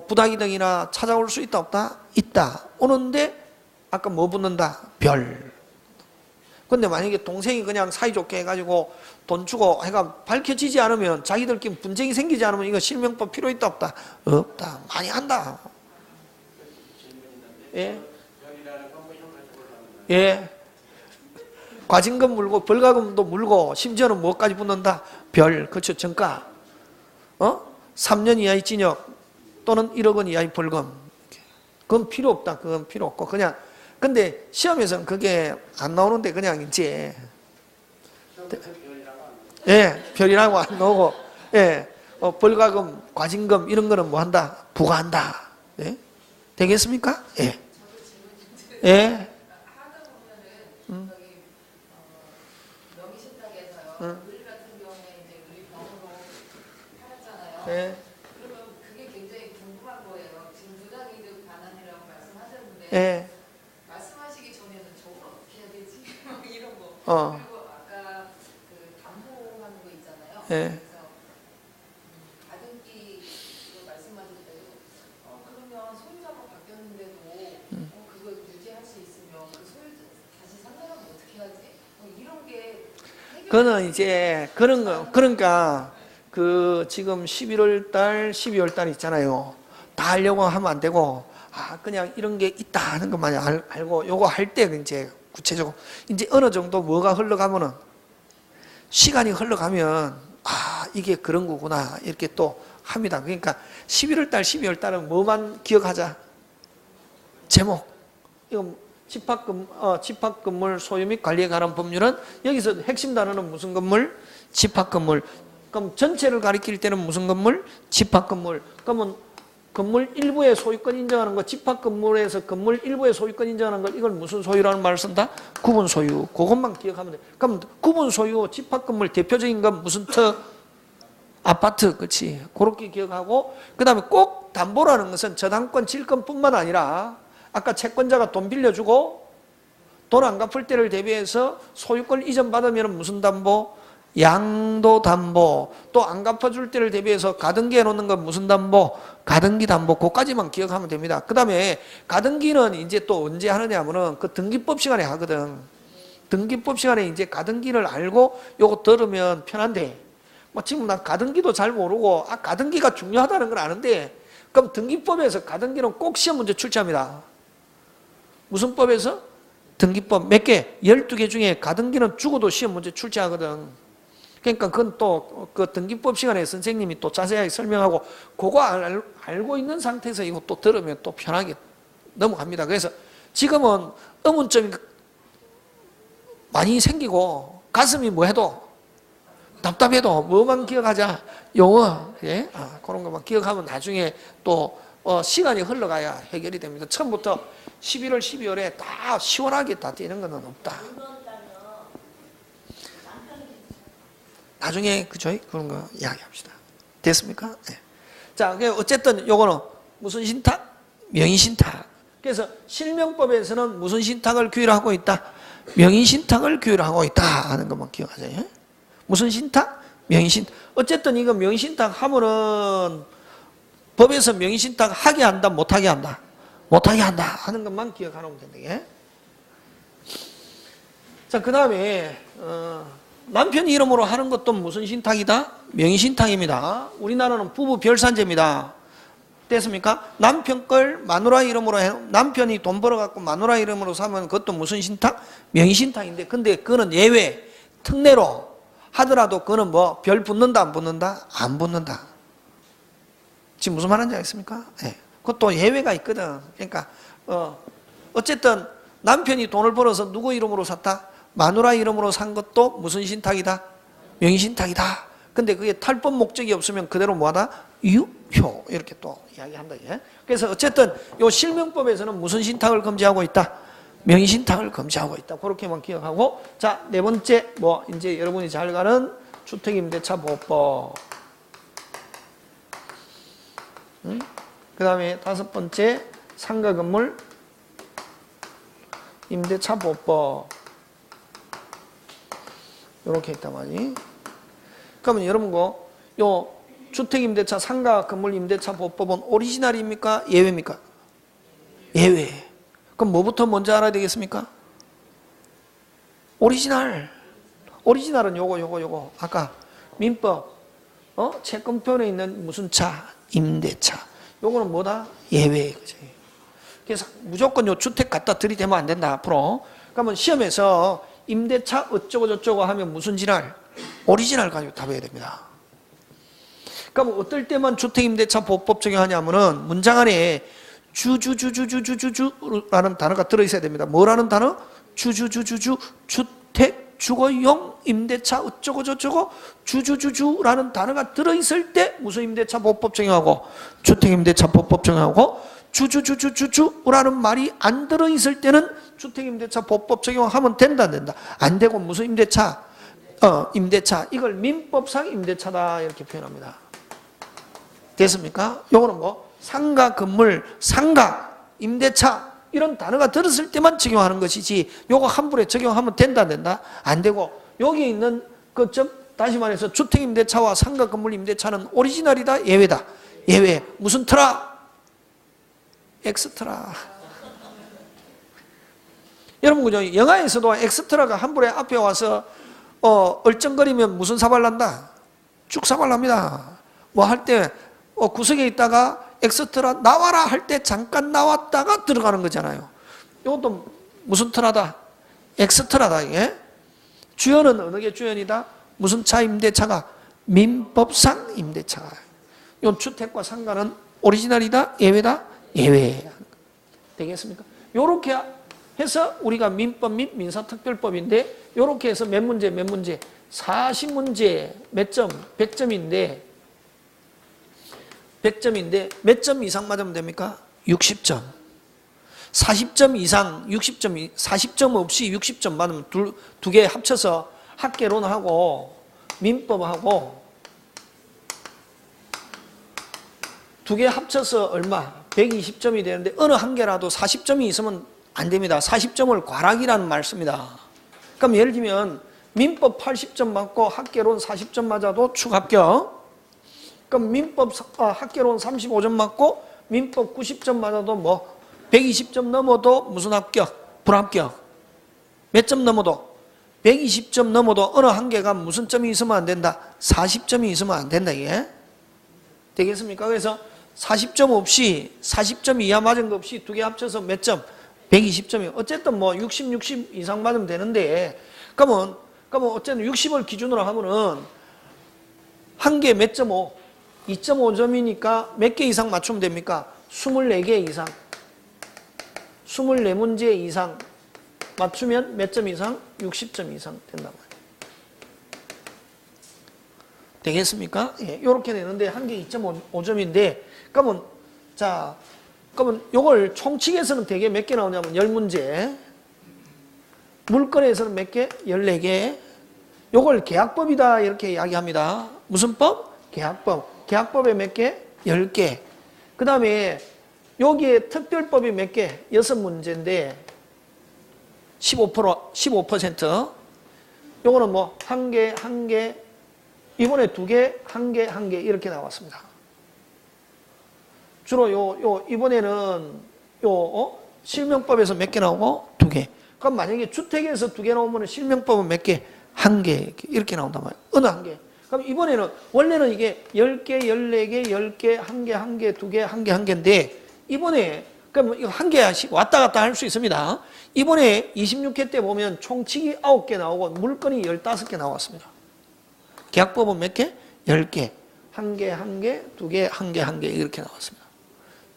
부당이득이나 찾아올 수 있다 없다? 있다. 오는데 아까 뭐 붙는다? 별. 근데 만약에 동생이 그냥 사이좋게 해가지고 돈 주고 해가 밝혀지지 않으면 자기들끼리 분쟁이 생기지 않으면 이거 실명법 필요 있다 없다? 없다. 많이 한다. 예? 예. 과징금 물고 벌과금도 물고 심지어는 뭐까지 붙는다? 별. 그렇죠. 정가. 3년 이하의 징역 또는 1억 원 이하의 벌금. 그건 필요 없다. 그건 필요 없고 그냥 근데 시험에서는 그게 안 나오는데 그냥 이제 별이라고 안 나오고 벌과금, 과징금 이런 거는 뭐 한다? 부과한다. 예? 되겠습니까? 예. 예. 우리 같은 경우에 이제 우리 병으로 팔았잖아요. 예. 그러면 그게 굉장히 궁금한 거예요. 지금 부당이득 반환이라고 말씀하셨는데 예. 말씀하시기 전에는 저걸 어떻게 해야 되지? 이런 거. 어. 그리고 아까 담보하는 거 있잖아요. 예. 그래서 가등기 말씀하실 때도 그러면 소유자가 바뀌었는데도 그걸 유지할 수 있으면 그 소유자 다시 상환하면 어떻게 하지? 이런 게 그거는 이제 그런 거 그러니까 지금 11월 달, 12월 달 있잖아요. 다 하려고 하면 안 되고 그냥 이런 게 있다 하는 것만 알고 요거 할 때 이제 구체적으로 이제 어느 정도 뭐가 흘러가면은 시간이 흘러가면 이게 그런 거구나 이렇게 또 합니다. 그러니까 11월 달, 12월 달은 뭐만 기억하자. 제목. 이거 집합건물 소유 및 관리에 관한 법률은 여기서 핵심 단어는 무슨 건물? 집합건물. 그럼 전체를 가리킬 때는 무슨 건물? 집합건물. 그러면 건물 일부의 소유권 인정하는 거, 집합건물에서 건물 일부의 소유권 인정하는 걸 이걸 무슨 소유라는 말을 쓴다? 구분 소유. 그것만 기억하면 돼. 그럼 구분 소유, 집합건물 대표적인 건 무슨 아파트, 그렇지? 그렇게 기억하고 그 다음에 꼭 담보라는 것은 저당권, 질권뿐만 아니라 아까 채권자가 돈 빌려주고 돈 안 갚을 때를 대비해서 소유권 이전 받으면 무슨 담보? 양도 담보. 또 안 갚아줄 때를 대비해서 가등기 해놓는 건 무슨 담보? 가등기 담보. 그거까지만 기억하면 됩니다. 그 다음에 가등기는 이제 또 언제 하느냐 하면은 그 등기법 시간에 하거든. 등기법 시간에 이제 가등기를 알고 요거 들으면 편한데 지금 난 가등기도 잘 모르고 가등기가 중요하다는 걸 아는데 그럼 등기법에서 가등기는 꼭 시험 문제 출제합니다. 무슨 법에서? 등기법 몇 개? 12개 중에 가등기는 죽어도 시험 문제 출제하거든. 그러니까 그건 또 그 등기법 시간에 선생님이 또 자세하게 설명하고 그거 알고 있는 상태에서 이거 또 들으면 또 편하게 넘어갑니다. 그래서 지금은 의문점이 많이 생기고 가슴이 뭐 해도 답답해도 뭐만 기억하자? 용어. 예? 그런 것만 기억하면 나중에 또 시간이 흘러가야 해결이 됩니다. 처음부터 11월, 12월에 다 시원하게 다 되는 건 없다. 나중에 그죠? 그런 거 이야기합시다. 됐습니까? 네. 자, 어쨌든 요거는 무슨 신탁? 명의신탁. 그래서 실명법에서는 무슨 신탁을 규율하고 있다? 명의신탁을 규율하고 있다 하는 것만 기억하세요. 예? 무슨 신탁? 명의신탁. 어쨌든 이거 명의신탁 하면은 법에서 명의신탁 하게 한다, 못하게 한다? 못하게 한다 하는 것만 기억하면 된다. 예? 자, 그 다음에 남편 이름으로 하는 것도 무슨 신탁이다? 명의신탁입니다. 우리나라는 부부 별산제입니다. 됐습니까? 남편 걸 마누라 이름으로 해, 남편이 돈 벌어갖고 마누라 이름으로 사면 그것도 무슨 신탁? 명의신탁인데, 근데 그거는 예외, 특례로 하더라도 그거는 뭐 별 붙는다, 안 붙는다? 안 붙는다. 지금 무슨 말인지 알겠습니까? 네. 그것도 예외가 있거든. 그러니까, 어쨌든 남편이 돈을 벌어서 누구 이름으로 샀다? 마누라 이름으로 산 것도 무슨 신탁이다? 명의신탁이다. 근데 그게 탈법 목적이 없으면 그대로 뭐하다? 유효. 이렇게 또 이야기한다. 예? 그래서 어쨌든 요 실명법에서는 무슨 신탁을 금지하고 있다? 명의신탁을 금지하고 있다. 그렇게만 기억하고, 자, 네 번째, 뭐, 이제 여러분이 잘 가는 주택임대차 보호법. 그 다음에 다섯 번째, 상가건물 임대차 보호법. 요렇게 있단 말이. 그러면 여러분, 요 주택임대차, 상가건물임대차 보호법은 오리지널입니까? 예외입니까? 예외. 그럼 뭐부터 먼저 알아야 되겠습니까? 오리지널. 오리지널은 요거. 아까 민법, 채권편에 있는 무슨 차? 임대차. 요거는 뭐다? 예외. 그치? 그래서 무조건 요 주택 갖다 들이대면 안 된다, 앞으로. 그러면 시험에서 임대차 어쩌고저쩌고 하면 무슨 지랄? 오리지널 가지고 답해야 됩니다. 그럼 어떨 때만 주택임대차 보호법 적용하냐면은 문장 안에 주라는 단어가 들어있어야 됩니다. 뭐라는 단어? 주주주주 주택 주거용 임대차 어쩌고저쩌고 주주주주라는 단어가 들어있을 때 무슨 임대차 보호법 적용하고 주택임대차 보호법 적용하고 주주주주주주라는 말이 안 들어있을 때는 주택임대차 보호법 적용하면 된다 안 된다? 안 되고 무슨 임대차? 임대차. 이걸 민법상 임대차다 이렇게 표현합니다. 됐습니까? 요거는 뭐 상가 건물, 상가, 임대차 이런 단어가 들었을 때만 적용하는 것이지 요거 한 번에 적용하면 된다 안 된다? 안 되고 여기 있는 다시 말해서 주택임대차와 상가 건물 임대차는 오리지널이다 예외다. 예외. 무슨 트라? 엑스트라. 여러분 그죠? 영화에서도 엑스트라가 한 번에 앞에 와서 얼쩡거리면 무슨 사발 난다? 쭉 사발 납니다. 뭐 할 때 구석에 있다가 엑스트라 나와라 할 때 잠깐 나왔다가 들어가는 거잖아요. 이것도 무슨 트라다? 엑스트라다. 이게 주연은 어느 게 주연이다? 무슨 차 임대차가? 민법상 임대차가. 이 주택과 상가는 오리지널이다? 예외다? 예외. 되겠습니까? 요렇게 해서 우리가 민법 및 민사특별법인데 요렇게 해서 몇 문제 40문제 몇 점? 100점인데 몇 점 이상 맞으면 됩니까? 60점. 40점 이상 60점, 40점 없이 60점 맞으면 두 개 합쳐서 학개론하고 민법하고 두 개 합쳐서 얼마? 120점이 되는데 어느 한 개라도 40점이 있으면 안 됩니다. 40점을 과락이라는 말 씁니다. 그럼 예를 들면 민법 80점 맞고 학개론 40점 맞아도 축합격. 그럼 민법 학개론 35점 맞고 민법 90점 맞아도 뭐 120점 넘어도 무슨 합격? 불합격. 몇 점 넘어도? 120점 넘어도 어느 한 개가 무슨 점이 있으면 안 된다? 40점이 있으면 안 된다 이게. 되겠습니까? 그래서 40점 없이 40점 이하 맞은 거 없이 두 개 합쳐서 몇 점? 120점이에요. 어쨌든 뭐 60 이상 맞으면 되는데 그러면 어쨌든 60을 기준으로 하면은 한 개 몇 점? 5? 2.5점이니까 몇 개 이상 맞추면 됩니까? 24개 이상. 24문제 이상 맞추면 몇 점 이상? 60점 이상 된단 말이에요. 되겠습니까? 예, 이렇게 되는데 한 개 2.5점인데 그러면 요걸 총칙에서는 대개 몇 개 나오냐면 10문제. 물건에서는 몇 개? 14개. 요걸 계약법이다 이렇게 이야기합니다. 무슨 법? 계약법. 계약법에 몇 개? 10개. 그 다음에 여기에 특별법이 몇 개? 6문제인데 15%. 요거는 뭐 한 개, 이번에 2개, 한 개 이렇게 나왔습니다. 주로 이번에는 실명법에서 몇 개 나오고 2개. 그럼 만약에 주택에서 2개 나오면 실명법은 몇 개? 1개 이렇게 나온단 말이에요. 어느 한 개. 그럼 이번에는 원래는 이게 10개, 14개, 10개, 1개, 2개, 2개, 1개인데 이번에 그럼 이거 한 개 왔다 갔다 할 수 있습니다. 이번에 26회 때 보면 총칙이 9개 나오고 물건이 15개 나왔습니다. 계약법은 몇 개? 10개. 한 개, 2개, 1개 이렇게 나왔습니다.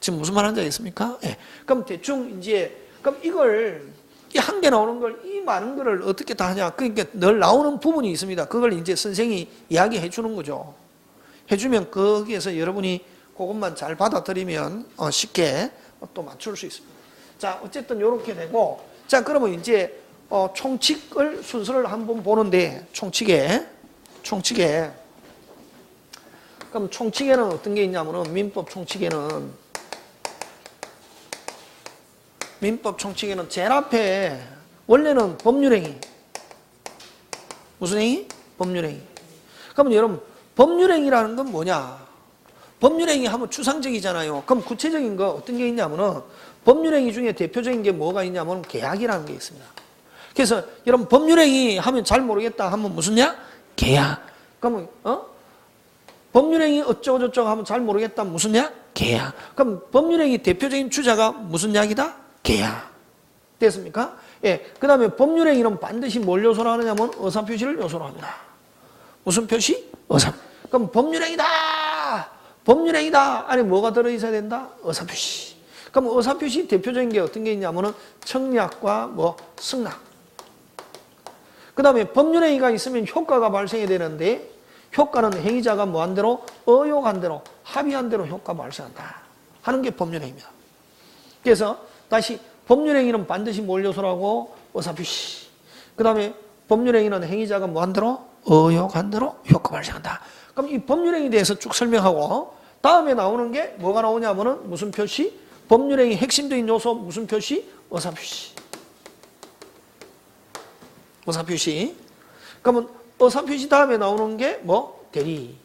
지금 무슨 말 하는지 알겠습니까? 예. 그럼 대충 이제 그럼 이걸 이 한 개 나오는 걸 이 많은 거를 어떻게 다 하냐? 그러니까 늘 나오는 부분이 있습니다. 그걸 이제 선생이 이야기해 주는 거죠. 해주면 거기에서 여러분이 그것만 잘 받아들이면 쉽게 또 맞출 수 있습니다. 자, 어쨌든 이렇게 되고, 자, 그러면 이제 총칙을 순서를 한번 보는데 총칙에 그럼 총칙에는 어떤 게 있냐면은 민법 총칙에는 제일 앞에 원래는 법률행위. 무슨 행위? 법률행위. 그러면 여러분 법률행위라는 건 뭐냐? 법률행위 하면 추상적이잖아요. 그럼 구체적인 거 어떤 게 있냐면은 법률행위 중에 대표적인 게 뭐가 있냐면 계약이라는 게 있습니다. 그래서 여러분 법률행위 하면 잘 모르겠다 하면 무슨냐? 계약. 그러면 법률행위 어쩌고저쩌고 하면 잘 모르겠다 무슨냐? 계약. 그럼 법률행위 대표적인 주자가 무슨 약이다? 계약. 됐습니까? 예. 그 다음에 법률행위는 반드시 뭘 요소로 하느냐면 의사표시를 요소로 합니다. 무슨 표시? 의사. 그럼 법률행위다! 안에 뭐가 들어있어야 된다? 의사표시. 그럼 의사표시 대표적인 게 어떤 게 있냐면은 청약과 승낙. 그 다음에 법률행위가 있으면 효과가 발생이 되는데 효과는 행위자가 뭐 한 대로? 의욕한 대로, 합의한 대로 효과 발생한다. 하는 게 법률행위입니다. 그래서 다시 법률행위는 반드시 뭘 요소라고? 의사표시. 그 다음에 법률행위는 행위자가 뭐 한 대로? 의욕한 대로 효과 발생한다. 그럼 이 법률행위에 대해서 쭉 설명하고 다음에 나오는 게 뭐가 나오냐면은 무슨 표시? 법률행위 핵심적인 요소 무슨 표시? 의사표시. 의사표시. 그러면 의사표시 다음에 나오는 게 대리.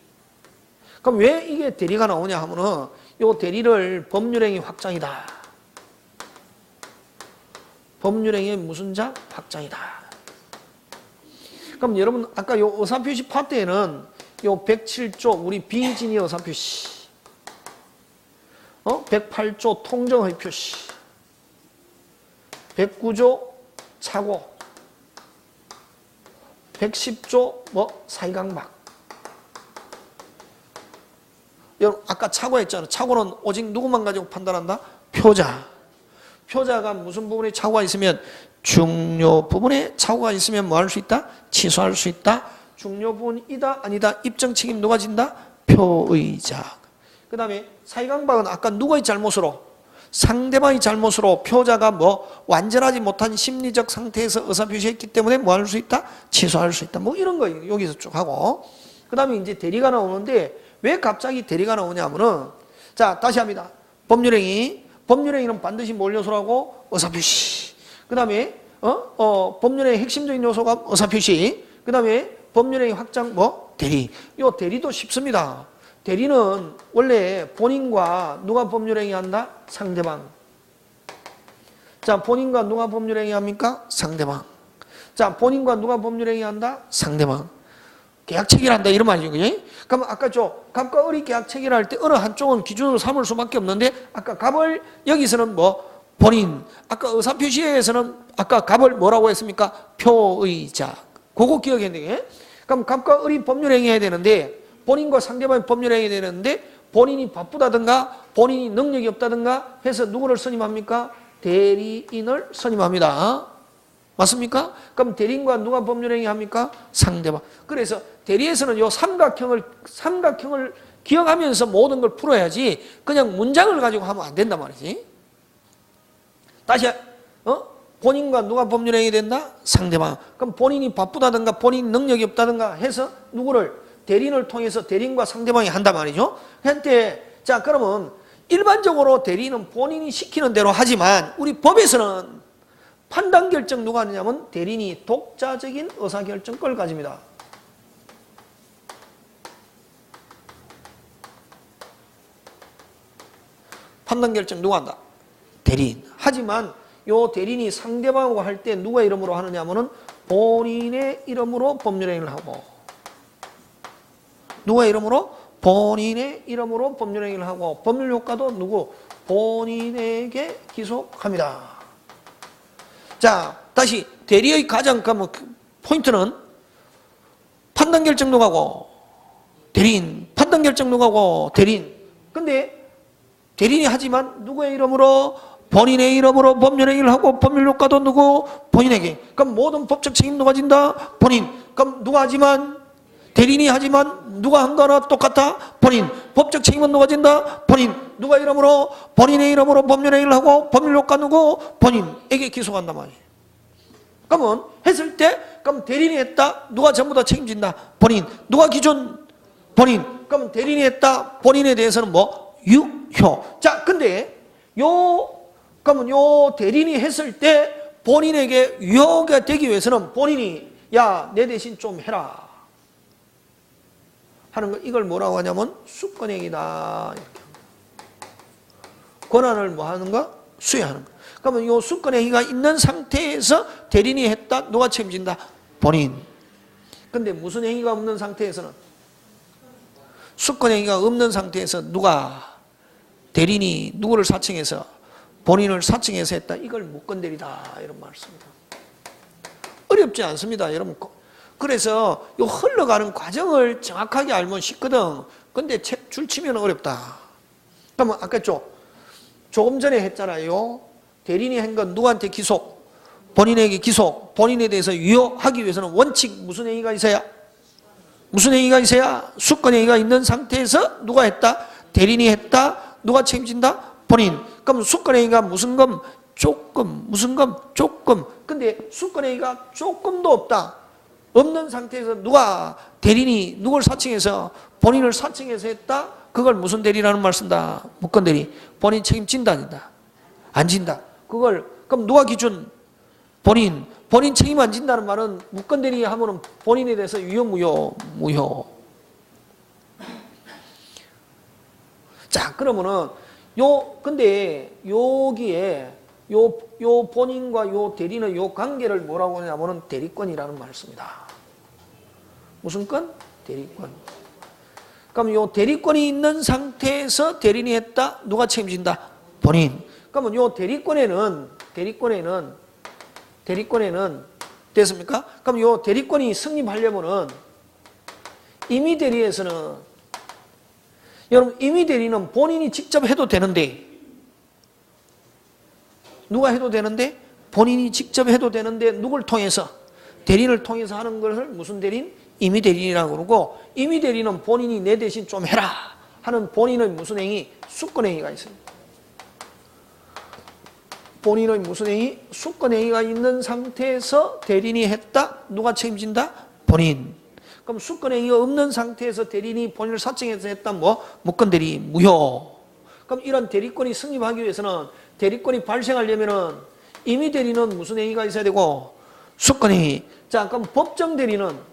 그럼 왜 이게 대리가 나오냐 하면은 요 대리를 법률행위 확장이다. 법률행위 무슨 자? 확장이다. 그럼 여러분 아까 요 의사표시 파트에는 요 107조 우리 비진의 의사표시 108조 통정의 표시 109조 착오 110조 사이강박. 여러분 아까 착오했잖아요. 착오는 오직 누구만 가지고 판단한다? 표자. 표자가 무슨 부분에 착오가 있으면 중요 부분에 착오가 있으면 뭐 할 수 있다? 취소할 수 있다. 중요 부분이다 아니다 입증 책임 누가 진다? 표의자. 그 다음에 사이강박은 아까 누구의 잘못으로? 상대방의 잘못으로 표자가 완전하지 못한 심리적 상태에서 의사표시했기 때문에 뭐 할 수 있다? 취소할 수 있다. 이런 거 여기서 쭉 하고. 그 다음에 이제 대리가 나오는데 왜 갑자기 대리가 나오냐면은 자, 다시 합니다. 법률행위는 반드시 뭘 요소라고? 의사표시. 그 다음에 법률행위 핵심적인 요소가 의사표시. 그 다음에 법률행위 확장 대리. 요 대리도 쉽습니다. 대리는 원래 본인과 누가 법률행위 한다? 상대방. 자, 본인과 누가 법률행위 합니까? 상대방. 자, 본인과 누가 법률행위 한다? 상대방. 계약 체결한다 이런 말이죠. 그지? 그럼 아까 갑과 을이 계약 체결할 때 어느 한쪽은 기준으로 삼을 수밖에 없는데 아까 갑을 여기서는 뭐 본인, 아까 의사표시에서는 아까 갑을 뭐라고 했습니까? 표의자. 그거 기억했는데, 그럼 갑과 을이 법률행위 해야 되는데 본인과 상대방이 법률행위 해야 되는데 본인이 바쁘다든가 본인이 능력이 없다든가 해서 누구를 선임합니까? 대리인을 선임합니다. 맞습니까? 그럼 대리인과 누가 법률행위 합니까? 상대방. 그래서 대리에서는 요 삼각형을 기억하면서 모든 걸 풀어야지 그냥 문장을 가지고 하면 안 된단 말이지. 다시 본인과 누가 법률행위 된다? 상대방. 그럼 본인이 바쁘다든가 본인 능력이 없다든가 해서 누구를 대리인을 통해서 대리인과 상대방이 한단 말이죠. 한때 자 그러면 일반적으로 대리인은 본인이 시키는 대로 하지만 우리 법에서는 판단 결정 누가 하느냐면 대리인이 독자적인 의사결정권을 가집니다. 판단 결정 누가 한다? 대리인. 하지만 요 대리인이 상대방하고 할 때 누가 이름으로 하느냐면은 본인의 이름으로 법률행위를 하고 누가 이름으로? 본인의 이름으로 법률행위를 하고 법률효과도 누구? 본인에게 기속합니다. 자, 다시 대리의 가장 포인트는 판단 결정 누가고 대리인, 판단 결정 누가고 대리인. 근데 대리인이 하지만 누구의 이름으로? 본인의 이름으로 법률행위를 하고 법률효과도 누구? 본인에게. 그럼 모든 법적 책임 누가 진다? 본인. 그럼 누가 하지만? 대리인이 하지만 누가 한 거나 똑같아? 본인. 법적 책임은 누가 진다? 본인. 누가 이름으로? 본인의 이름으로 법률행위를 하고 법률효과 누구? 본인에게 기소한단 말이에요. 그러면 했을 때 그럼 대리인이 했다. 누가 전부 다 책임진다? 본인. 누가 기준? 본인. 그럼 대리인이 했다. 본인에 대해서는 뭐? 유효. 자, 근데 그러면 요 대리인이 했을 때 본인에게 유효가 되기 위해서는 본인이 야, 내 대신 좀 해라 하는 거, 이걸 뭐라고 하냐면 수권행위다. 이렇게. 권한을 뭐 하는 거? 수행하는 거. 그러면 요 수권행위가 있는 상태에서 대리인이 했다. 누가 책임진다? 본인. 근데 무슨 행위가 없는 상태에서는? 수권행위가 없는 상태에서 누가? 대리인이 누구를 사칭해서? 본인을 사칭해서 했다. 이걸 무권대리다. 이런 말씀입니다. 어렵지 않습니다. 여러분. 그래서 요 흘러가는 과정을 정확하게 알면 쉽거든. 근데 책 줄치면 어렵다. 그러면 아까 조금 전에 했잖아요. 대리인이 한 건 누구한테 기속? 본인에게 기속. 본인에 대해서 유효하기 위해서는 원칙 무슨 행위가 있어야? 무슨 행위가 있어야? 수권행위가 있는 상태에서 누가 했다? 대리인이 했다. 누가 책임진다? 본인. 그럼 수권행위가 무슨 검? 조금. 무슨 검? 조금. 근데 수권행위가 조금도 없다. 없는 상태에서 누가 대리인이 누굴 사칭해서 본인을 사칭해서 했다? 그걸 무슨 대리라는 말 쓴다? 무권대리. 본인 책임진다 안 진다? 안 진다. 그걸 그럼 누가 기준? 본인. 본인 책임 안 진다는 말은 무권대리 하면은 본인에 대해서 유효 무효? 무효. 자, 그러면은 근데 여기에 요 본인과 요 대리인의 요 관계를 뭐라고 하냐면은 대리권이라는 말을 씁니다. 무슨 권? 대리권. 그럼 요 대리권이 있는 상태에서 대리인이 했다. 누가 책임진다? 본인. 그러면 요 대리권에는 됐습니까? 그럼 요 대리권이 성립하려면은 임의 대리에서는 여러분 임의 대리는 본인이 직접 해도 되는데 누가 해도 되는데 본인이 직접 해도 되는데 누굴 통해서? 대리인을 통해서 하는 것을 무슨 대리인? 임의 대리인이라고 그러고 임의 대리는 본인이 내 대신 좀 해라 하는 본인의 무슨 행위? 수권행위가 있습니다. 본인의 무슨 행위? 수권행위가 있는 상태에서 대리인이 했다? 누가 책임진다? 본인. 그럼 수권행위가 없는 상태에서 대리인이 본인을 사칭해서 했다? 뭐? 무권대리, 무효. 그럼 이런 대리권이 성립하기 위해서는 대리권이 발생하려면은 임의 대리는 무슨 행위가 있어야 되고? 수권행위. 자, 그럼 법정 대리는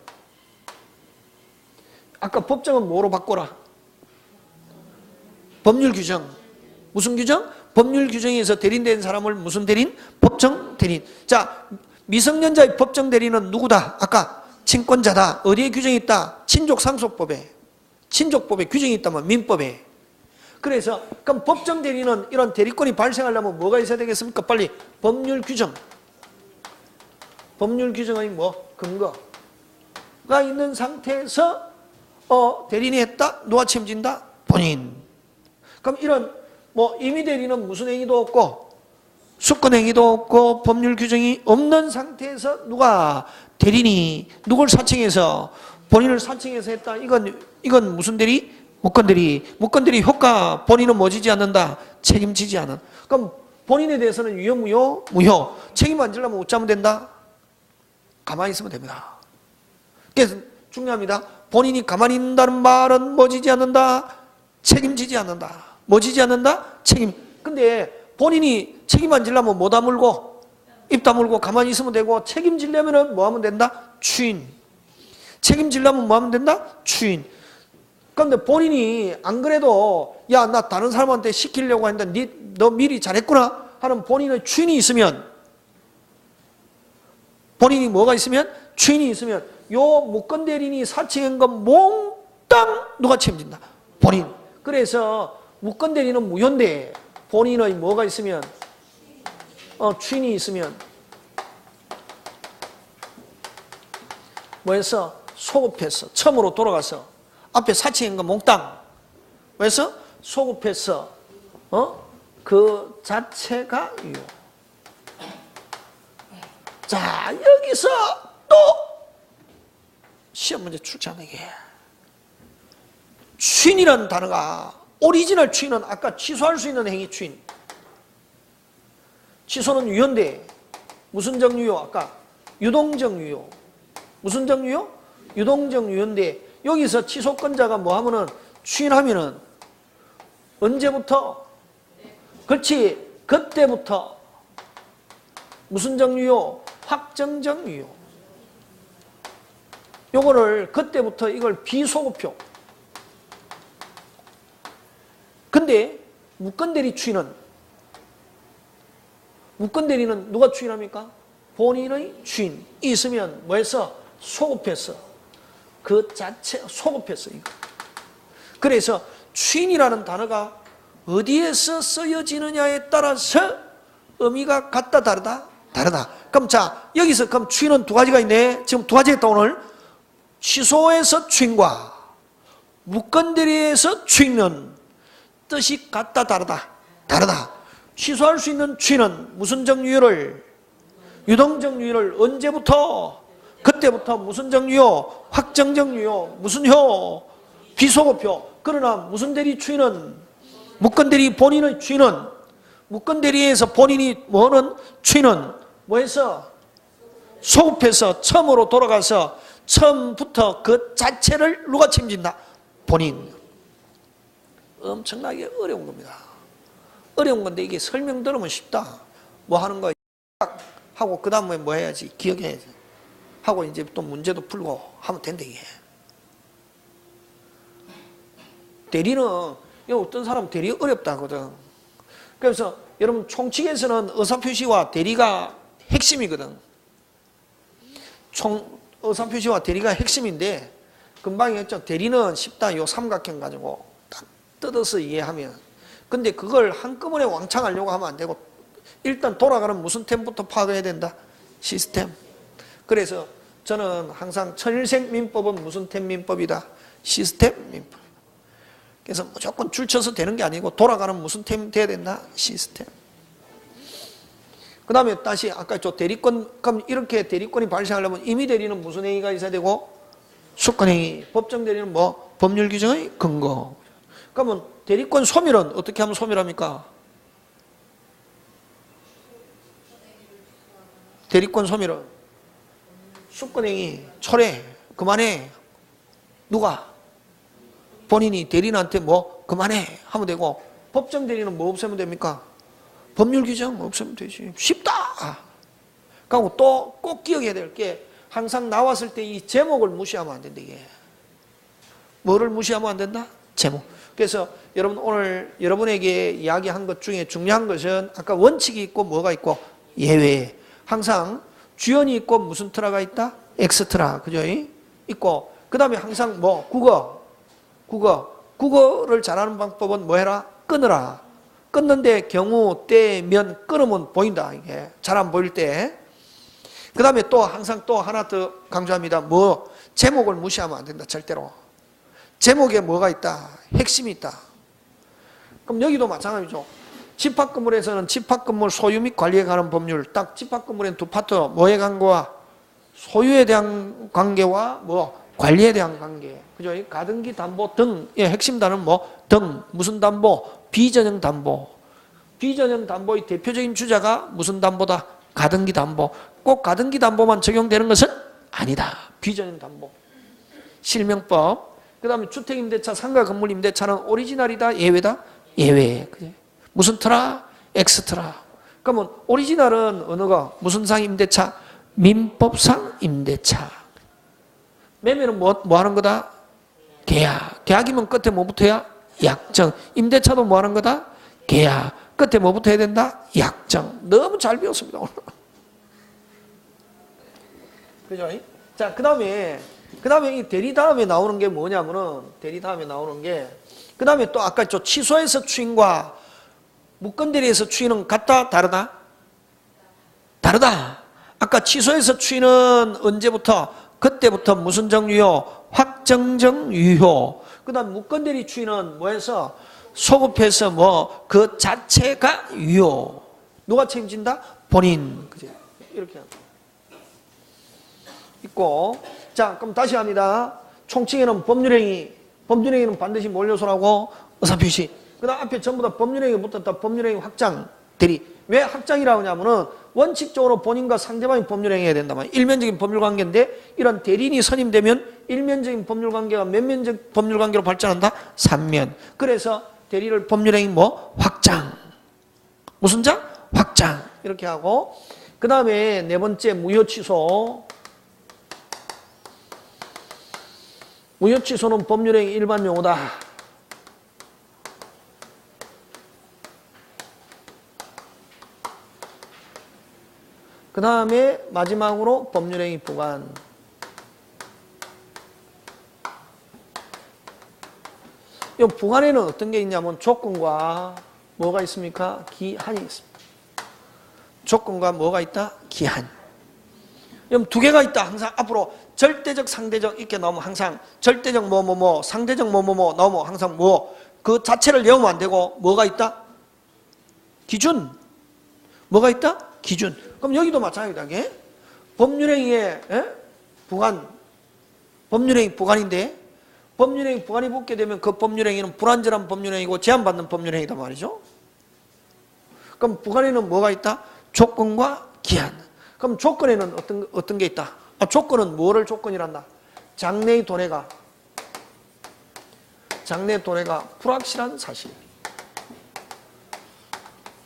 아까 법정은 뭐로 바꿔라? 법률 규정. 무슨 규정? 법률 규정에서 대리인된 사람을 무슨 대리인? 법정 대리인. 자, 미성년자의 법정 대리인은 누구다? 아까 친권자다. 어디에 규정이 있다? 친족상속법에, 친족법에 규정이 있다면 민법에. 그래서 그럼 법정 대리는 이런 대리권이 발생하려면 뭐가 있어야 되겠습니까? 빨리 법률 규정. 법률 규정의 뭐 근거가 있는 상태에서 대리인이 했다. 누가 책임진다? 본인. 그럼 이런 뭐 임의 대리는 무슨 행위도 없고 수권 행위도 없고 법률 규정이 없는 상태에서 누가 대리인이 누굴 사칭해서 본인을 사칭해서 했다. 이건 무슨 대리? 무권 대리. 무권 대리 효과 본인은 뭐 지지 않는다? 책임지지 않은. 그럼 본인에 대해서는 유효 무효? 무효. 책임 안 지려면 어쩌면 된다? 가만히 있으면 됩니다. 그래서 중요합니다. 본인이 가만히 있는다는 말은 뭐 지지 않는다? 책임지지 않는다. 뭐 지지 않는다? 책임. 근데 본인이 책임 안 지려면 뭐 다물고 입 다물고 가만히 있으면 되고 책임지려면 뭐 하면 된다? 추인. 책임지려면 뭐 하면 된다? 추인. 그런데 본인이 안 그래도 야, 나 다른 사람한테 시키려고 했는데 너 미리 잘했구나 하는 본인의 추인이 있으면 본인이 뭐가 있으면? 추인이 있으면 요 무권 대리인이 사칭한 건 몽땅 누가 책임진다? 본인. 그래서 무권 대리는 무효인데 본인의 뭐가 있으면? 추인이 있으면 뭐해서? 소급해서 처음으로 돌아가서 앞에 사칭한 거 몽땅 왜서? 소급해서 그 자체가 유효. 자, 여기서 또 시험 문제 출제하게 추인이라는 단어가 오리지널 추인은 아까 취소할 수 있는 행위 추인. 취소는 유효인데 무슨 정유효? 아까 유동적 유효. 무슨 정유효? 유동적 유효인데 여기서 취소권자가 뭐 하면은 추인하면은 언제부터? 그렇지. 그때부터 무슨 정유효? 확정적 유효. 요거를 그때부터 이걸 비소급효. 근데 무권대리 추인은 무권대리는 누가 추인합니까? 본인의 추인이 있으면 뭐해서? 소급해서 그 자체 소급해서 이거. 그래서 추인이라는 단어가 어디에서 쓰여지느냐에 따라서 의미가 같다 다르다? 다르다. 그럼 자 여기서 그럼 추인은 두 가지가 있네. 지금 두 가지 했다 오늘. 취소에서 추인과 무권대리에서 추인은 뜻이 같다 다르다? 다르다. 취소할 수 있는 추인은 무슨 정유효를? 유동적 유효를 언제부터? 그때부터 무슨 정유효? 확정적 유효. 무슨 효? 비소급효. 그러나 무슨 대리 추인은 무권대리 본인의 추인은 무권대리에서 본인이 뭐는 추인은 뭐해서? 소급해서 처음으로 돌아가서 처음부터 그 자체를 누가 책임진다? 본인. 엄청나게 어려운 겁니다. 어려운 건데 이게 설명 들으면 쉽다. 뭐 하는 거 하고 그 다음에 뭐 해야지? 기억해야지. 하고 이제 또 문제도 풀고 하면 된다 이게. 대리는 어떤 사람 대리 어렵다 하거든. 그래서 여러분 총칙에서는 의사표시와 대리가 핵심이거든. 의사표시와 대리가 핵심인데 금방 했죠. 대리는 쉽다. 요 삼각형 가지고 딱 뜯어서 이해하면. 근데 그걸 한꺼번에 왕창 하려고 하면 안 되고 일단 돌아가는 무슨 템부터 파악해야 된다? 시스템. 그래서 저는 항상 천일생 민법은 무슨 템 민법이다? 시스템 민법. 그래서 무조건 줄쳐서 되는 게 아니고 돌아가는 무슨 템 돼야 된다? 시스템. 그 다음에 다시 아까 저 대리권, 그럼 이렇게 대리권이 발생하려면 임의 대리는 무슨 행위가 있어야 되고? 수권행위. 법정 대리는 뭐? 법률 규정의 근거. 그러면 대리권 소멸은 어떻게 하면 소멸합니까? 대리권 소멸은 수권행위, 철회, 그만해. 누가? 본인이 대리인한테 뭐 그만해 하면 되고 법정 대리는 뭐 없애면 됩니까? 법률 규정 없애면 되지. 쉽다. 그리고 또 꼭 기억해야 될 게 항상 나왔을 때 이 제목을 무시하면 안 된다 이게. 뭐를 무시하면 안 된다? 제목. 그래서 여러분 오늘 여러분에게 이야기한 것 중에 중요한 것은 아까 원칙이 있고 뭐가 있고 예외. 항상 주연이 있고 무슨 트라가 있다? 엑스트라. 그죠? 있고 그 다음에 항상 뭐 국어를 잘하는 방법은 뭐 해라? 끊으라. 끊는데 경우, 때, 면, 끊으면 보인다. 이게 잘 안 보일 때. 그 다음에 또 항상 또 하나 더 강조합니다. 뭐 제목을 무시하면 안 된다. 절대로. 제목에 뭐가 있다? 핵심이 있다. 그럼 여기도 마찬가지죠. 집합건물에서는 집합건물 소유 및 관리에 관한 법률. 딱 집합건물엔 두 파트. 뭐에 관계와 소유에 대한 관계와 뭐 관리에 대한 관계. 그죠? 가등기 담보 등의 핵심 단어는 뭐 등, 무슨 담보? 비전형 담보. 비전형 담보의 대표적인 주자가 무슨 담보다? 가등기 담보. 꼭 가등기 담보만 적용되는 것은 아니다. 비전형 담보. 실명법. 그 다음에 주택임대차, 상가 건물임대차는 오리지널이다, 예외다? 예외. 그래. 무슨 트라? 엑스트라. 그러면 오리지널은 어느 거? 무슨 상 임대차? 민법상 임대차. 매매는 뭐 하는 거다? 계약. 계약이면 끝에 뭐 붙어야? 약정. 임대차도 뭐 하는 거다? 계약. 끝에 뭐 붙어야 된다? 약정. 너무 잘 배웠습니다, 오늘. 그죠? 자, 그 다음에 이 대리 다음에 나오는 게 뭐냐면은, 대리 다음에 나오는 게, 그 다음에 또 아까 저 취소해서 추인과 무건 대리에서 추인은 같다? 다르다? 다르다. 아까 취소해서 추인은 언제부터? 그때부터 무슨 정 유효? 확정정 유효. 그 다음 무건 대리 추인은 뭐해서? 소급해서 뭐 그 자체가 유효. 누가 책임진다? 본인. 그죠? 이렇게 합니다. 있고. 자, 그럼 다시 합니다. 총칭에는 법률행위는 반드시 뭘 요소라고? 의사표시. 그 다음 앞에 전부 다 법률행위 붙었다. 법률행위 확장, 대리. 왜 확장이라고 하냐면은 원칙적으로 본인과 상대방이 법률행위 해야 된다면 일면적인 법률관계인데 이런 대리인이 선임되면 일면적인 법률관계가 몇 면적 법률관계로 발전한다? 3면. 그래서 대리를 법률행위 뭐? 확장. 무슨 장? 확장. 이렇게 하고 그 다음에 네 번째 무효취소. 무효취소는 법률행위 일반 용어다. 그 다음에 마지막으로 법률행위 보관. 이 보관에는 어떤 게 있냐면 조건과 뭐가 있습니까? 기한이 있습니다. 조건과 뭐가 있다? 기한. 그럼 두 개가 있다. 항상 앞으로 절대적, 상대적 이렇게 나오면 항상 절대적 뭐뭐뭐, 상대적 뭐뭐뭐 나오면 항상 뭐 그 자체를 외우면 안 되고 뭐가 있다? 기준. 뭐가 있다? 기준. 그럼 여기도 마찬가지다. 법률행위의 보관. 법률행위 보관인데 법률행위 보관이 붙게 되면 그 법률행위는 불완전한 법률행위고 제한받는 법률행위다 말이죠. 그럼 보관에는 뭐가 있다? 조건과 기한. 그럼 조건에는 어떤 게 있다? 조건은 뭐를 조건이란다? 장래의 도래가 불확실한 사실.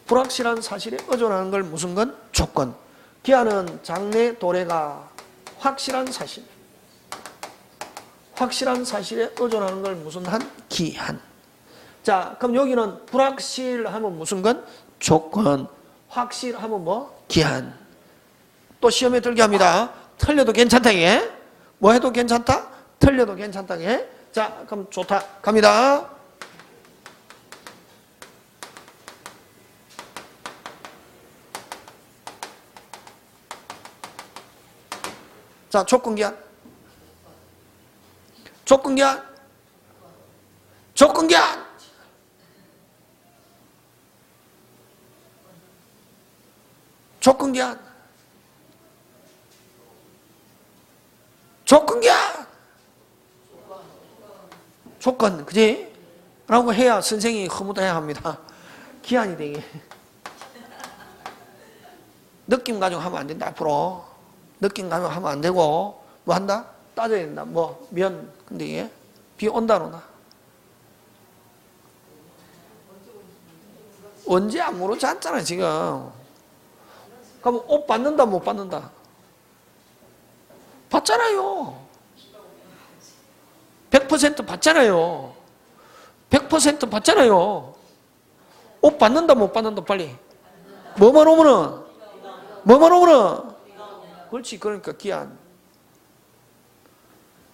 불확실한 사실에 의존하는 걸 무슨 건? 조건. 기한은 장래 도래가 확실한 사실. 확실한 사실에 의존하는 걸 무슨 한? 기한. 자, 그럼 여기는 불확실하면 무슨 건? 조건. 확실하면 뭐? 기한. 또 시험에 들게 합니다. 틀려도 괜찮다. 뭐 해도 괜찮다? 틀려도 괜찮다. 자, 그럼 좋다. 갑니다. 자, 조건기한. 조건기한. 조건기한. 조건기한. 조건기한. 조건, 그지? 라고 해야 선생이 허무해야 합니다. 기한이 되게. 느낌 가지고 하면 안 된다, 앞으로. 느낌 가지고 하면 안 되고, 뭐 한다? 따져야 된다. 뭐, 근데 이게 비 온다, 안 오나? 언제 아무렇지 않잖아, 지금. 그럼 옷 받는다, 못 받는다? 받잖아요. 100% 받잖아요. 100% 받잖아요. 옷 받는다, 못 받는다, 빨리. 뭐만 오면은? 뭐만 오면은? 그렇지, 그러니까 기한.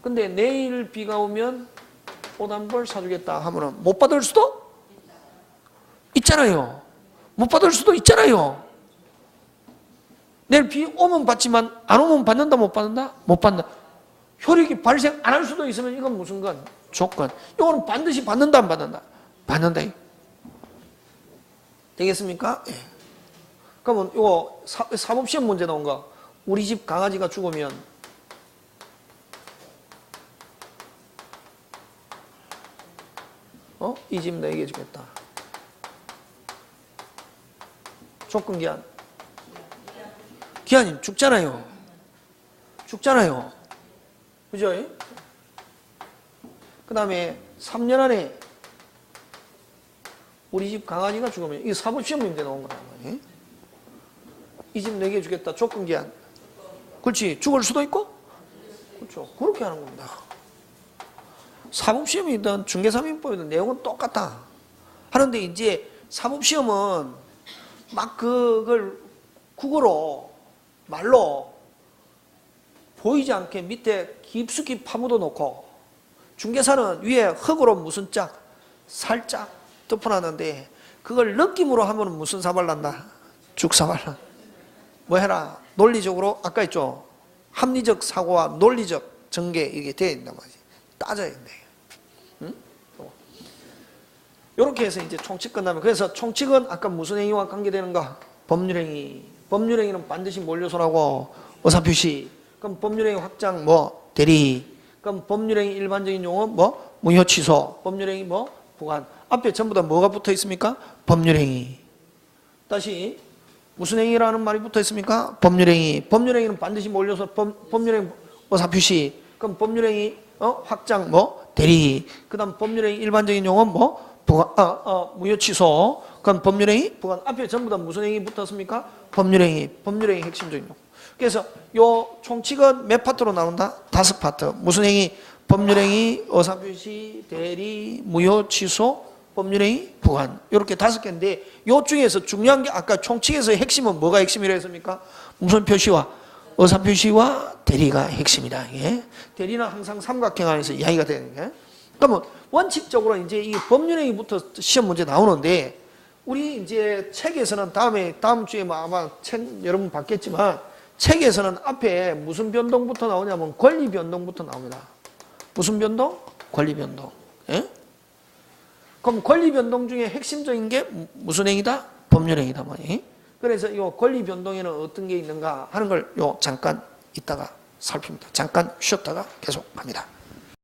근데 내일 비가 오면 옷 한 벌 사주겠다 하면은 못 받을 수도 있잖아요. 못 받을 수도 있잖아요. 내일 비 오면 받지만 안 오면 받는다 못 받는다? 못 받는다. 효력이 발생 안 할 수도 있으면 이건 무슨 건? 조건. 이거는 반드시 받는다 안 받는다? 받는다. 되겠습니까? 예. 그러면 이거 사법시험 문제 나온 거. 우리 집 강아지가 죽으면 이 집 너에게 주겠다. 조건 기한. 기한이 죽잖아요. 죽잖아요. 그죠? 그 다음에 3년 안에 우리 집 강아지가 죽으면 이게 사법시험 문제 나온 거란 말이에요. 이 집 내게 주겠다. 조건 기한. 그렇지. 죽을 수도 있고. 그렇죠. 그렇게 하는 겁니다. 사법시험이든 중개사민법이든 내용은 똑같다. 하는데 이제 사법시험은 막 그걸 국어로 말로 보이지 않게 밑에 깊숙이 파묻어 놓고 중개사는 위에 흙으로 무슨 짝 살짝 덮어놨는데 그걸 느낌으로 하면 무슨 사발 난다? 죽사발 나. 뭐 해라? 논리적으로 아까 있죠. 합리적 사고와 논리적 전개 이게 돼야 된단 말이지. 따져야 된다. 응? 이렇게 해서 이제 총칙 끝나면 그래서 총칙은 아까 무슨 행위와 관계되는가? 법률행위. 법률행위는 반드시 몰려서라고 의사표시. 그럼 법률행위 확장 뭐 대리. 그럼 법률행위 일반적인 용어 뭐 무효 취소. 법률행위 뭐 부관. 앞에 전부 다 뭐가 붙어 있습니까? 법률행위. 다시 무슨 행위라는 말이 붙어 있습니까? 법률행위. 법률행위는 반드시 몰려서 법률행위 의사표시. 그럼 법률행위 확장 뭐 대리. 그다음 법률행위 일반적인 용어 뭐 부관, 무효 취소. 그럼 법률행위 부관. 앞에 전부 다 무슨 행위 붙었습니까? 법률행위. 법률행위 핵심적인 용어. 그래서 요 총칙은 몇 파트로 나온다? 5파트. 무슨 행위? 법률행위, 의사표시, 대리, 무효 취소, 법률행위, 부관. 이렇게 5개인데 요 중에서 중요한 게 아까 총칙에서의 핵심은 뭐가 핵심이라 했습니까? 무슨 표시와 의사표시와 대리가 핵심이다. 예? 대리는 항상 삼각형 안에서 이야기가 되는 게. 그러면 원칙적으로 이제 이 법률행위부터 시험 문제 나오는데 우리 이제 책에서는 다음 주에 아마 책 여러분 받겠지만 책에서는 앞에 무슨 변동부터 나오냐면 권리 변동부터 나옵니다. 무슨 변동? 권리 변동. 예? 그럼 권리 변동 중에 핵심적인 게 무슨 행위다? 법률행위다 말이에요. 그래서 이 권리 변동에는 어떤 게 있는가 하는 걸 잠깐 이따가 살핍니다. 잠깐 쉬었다가 계속 합니다.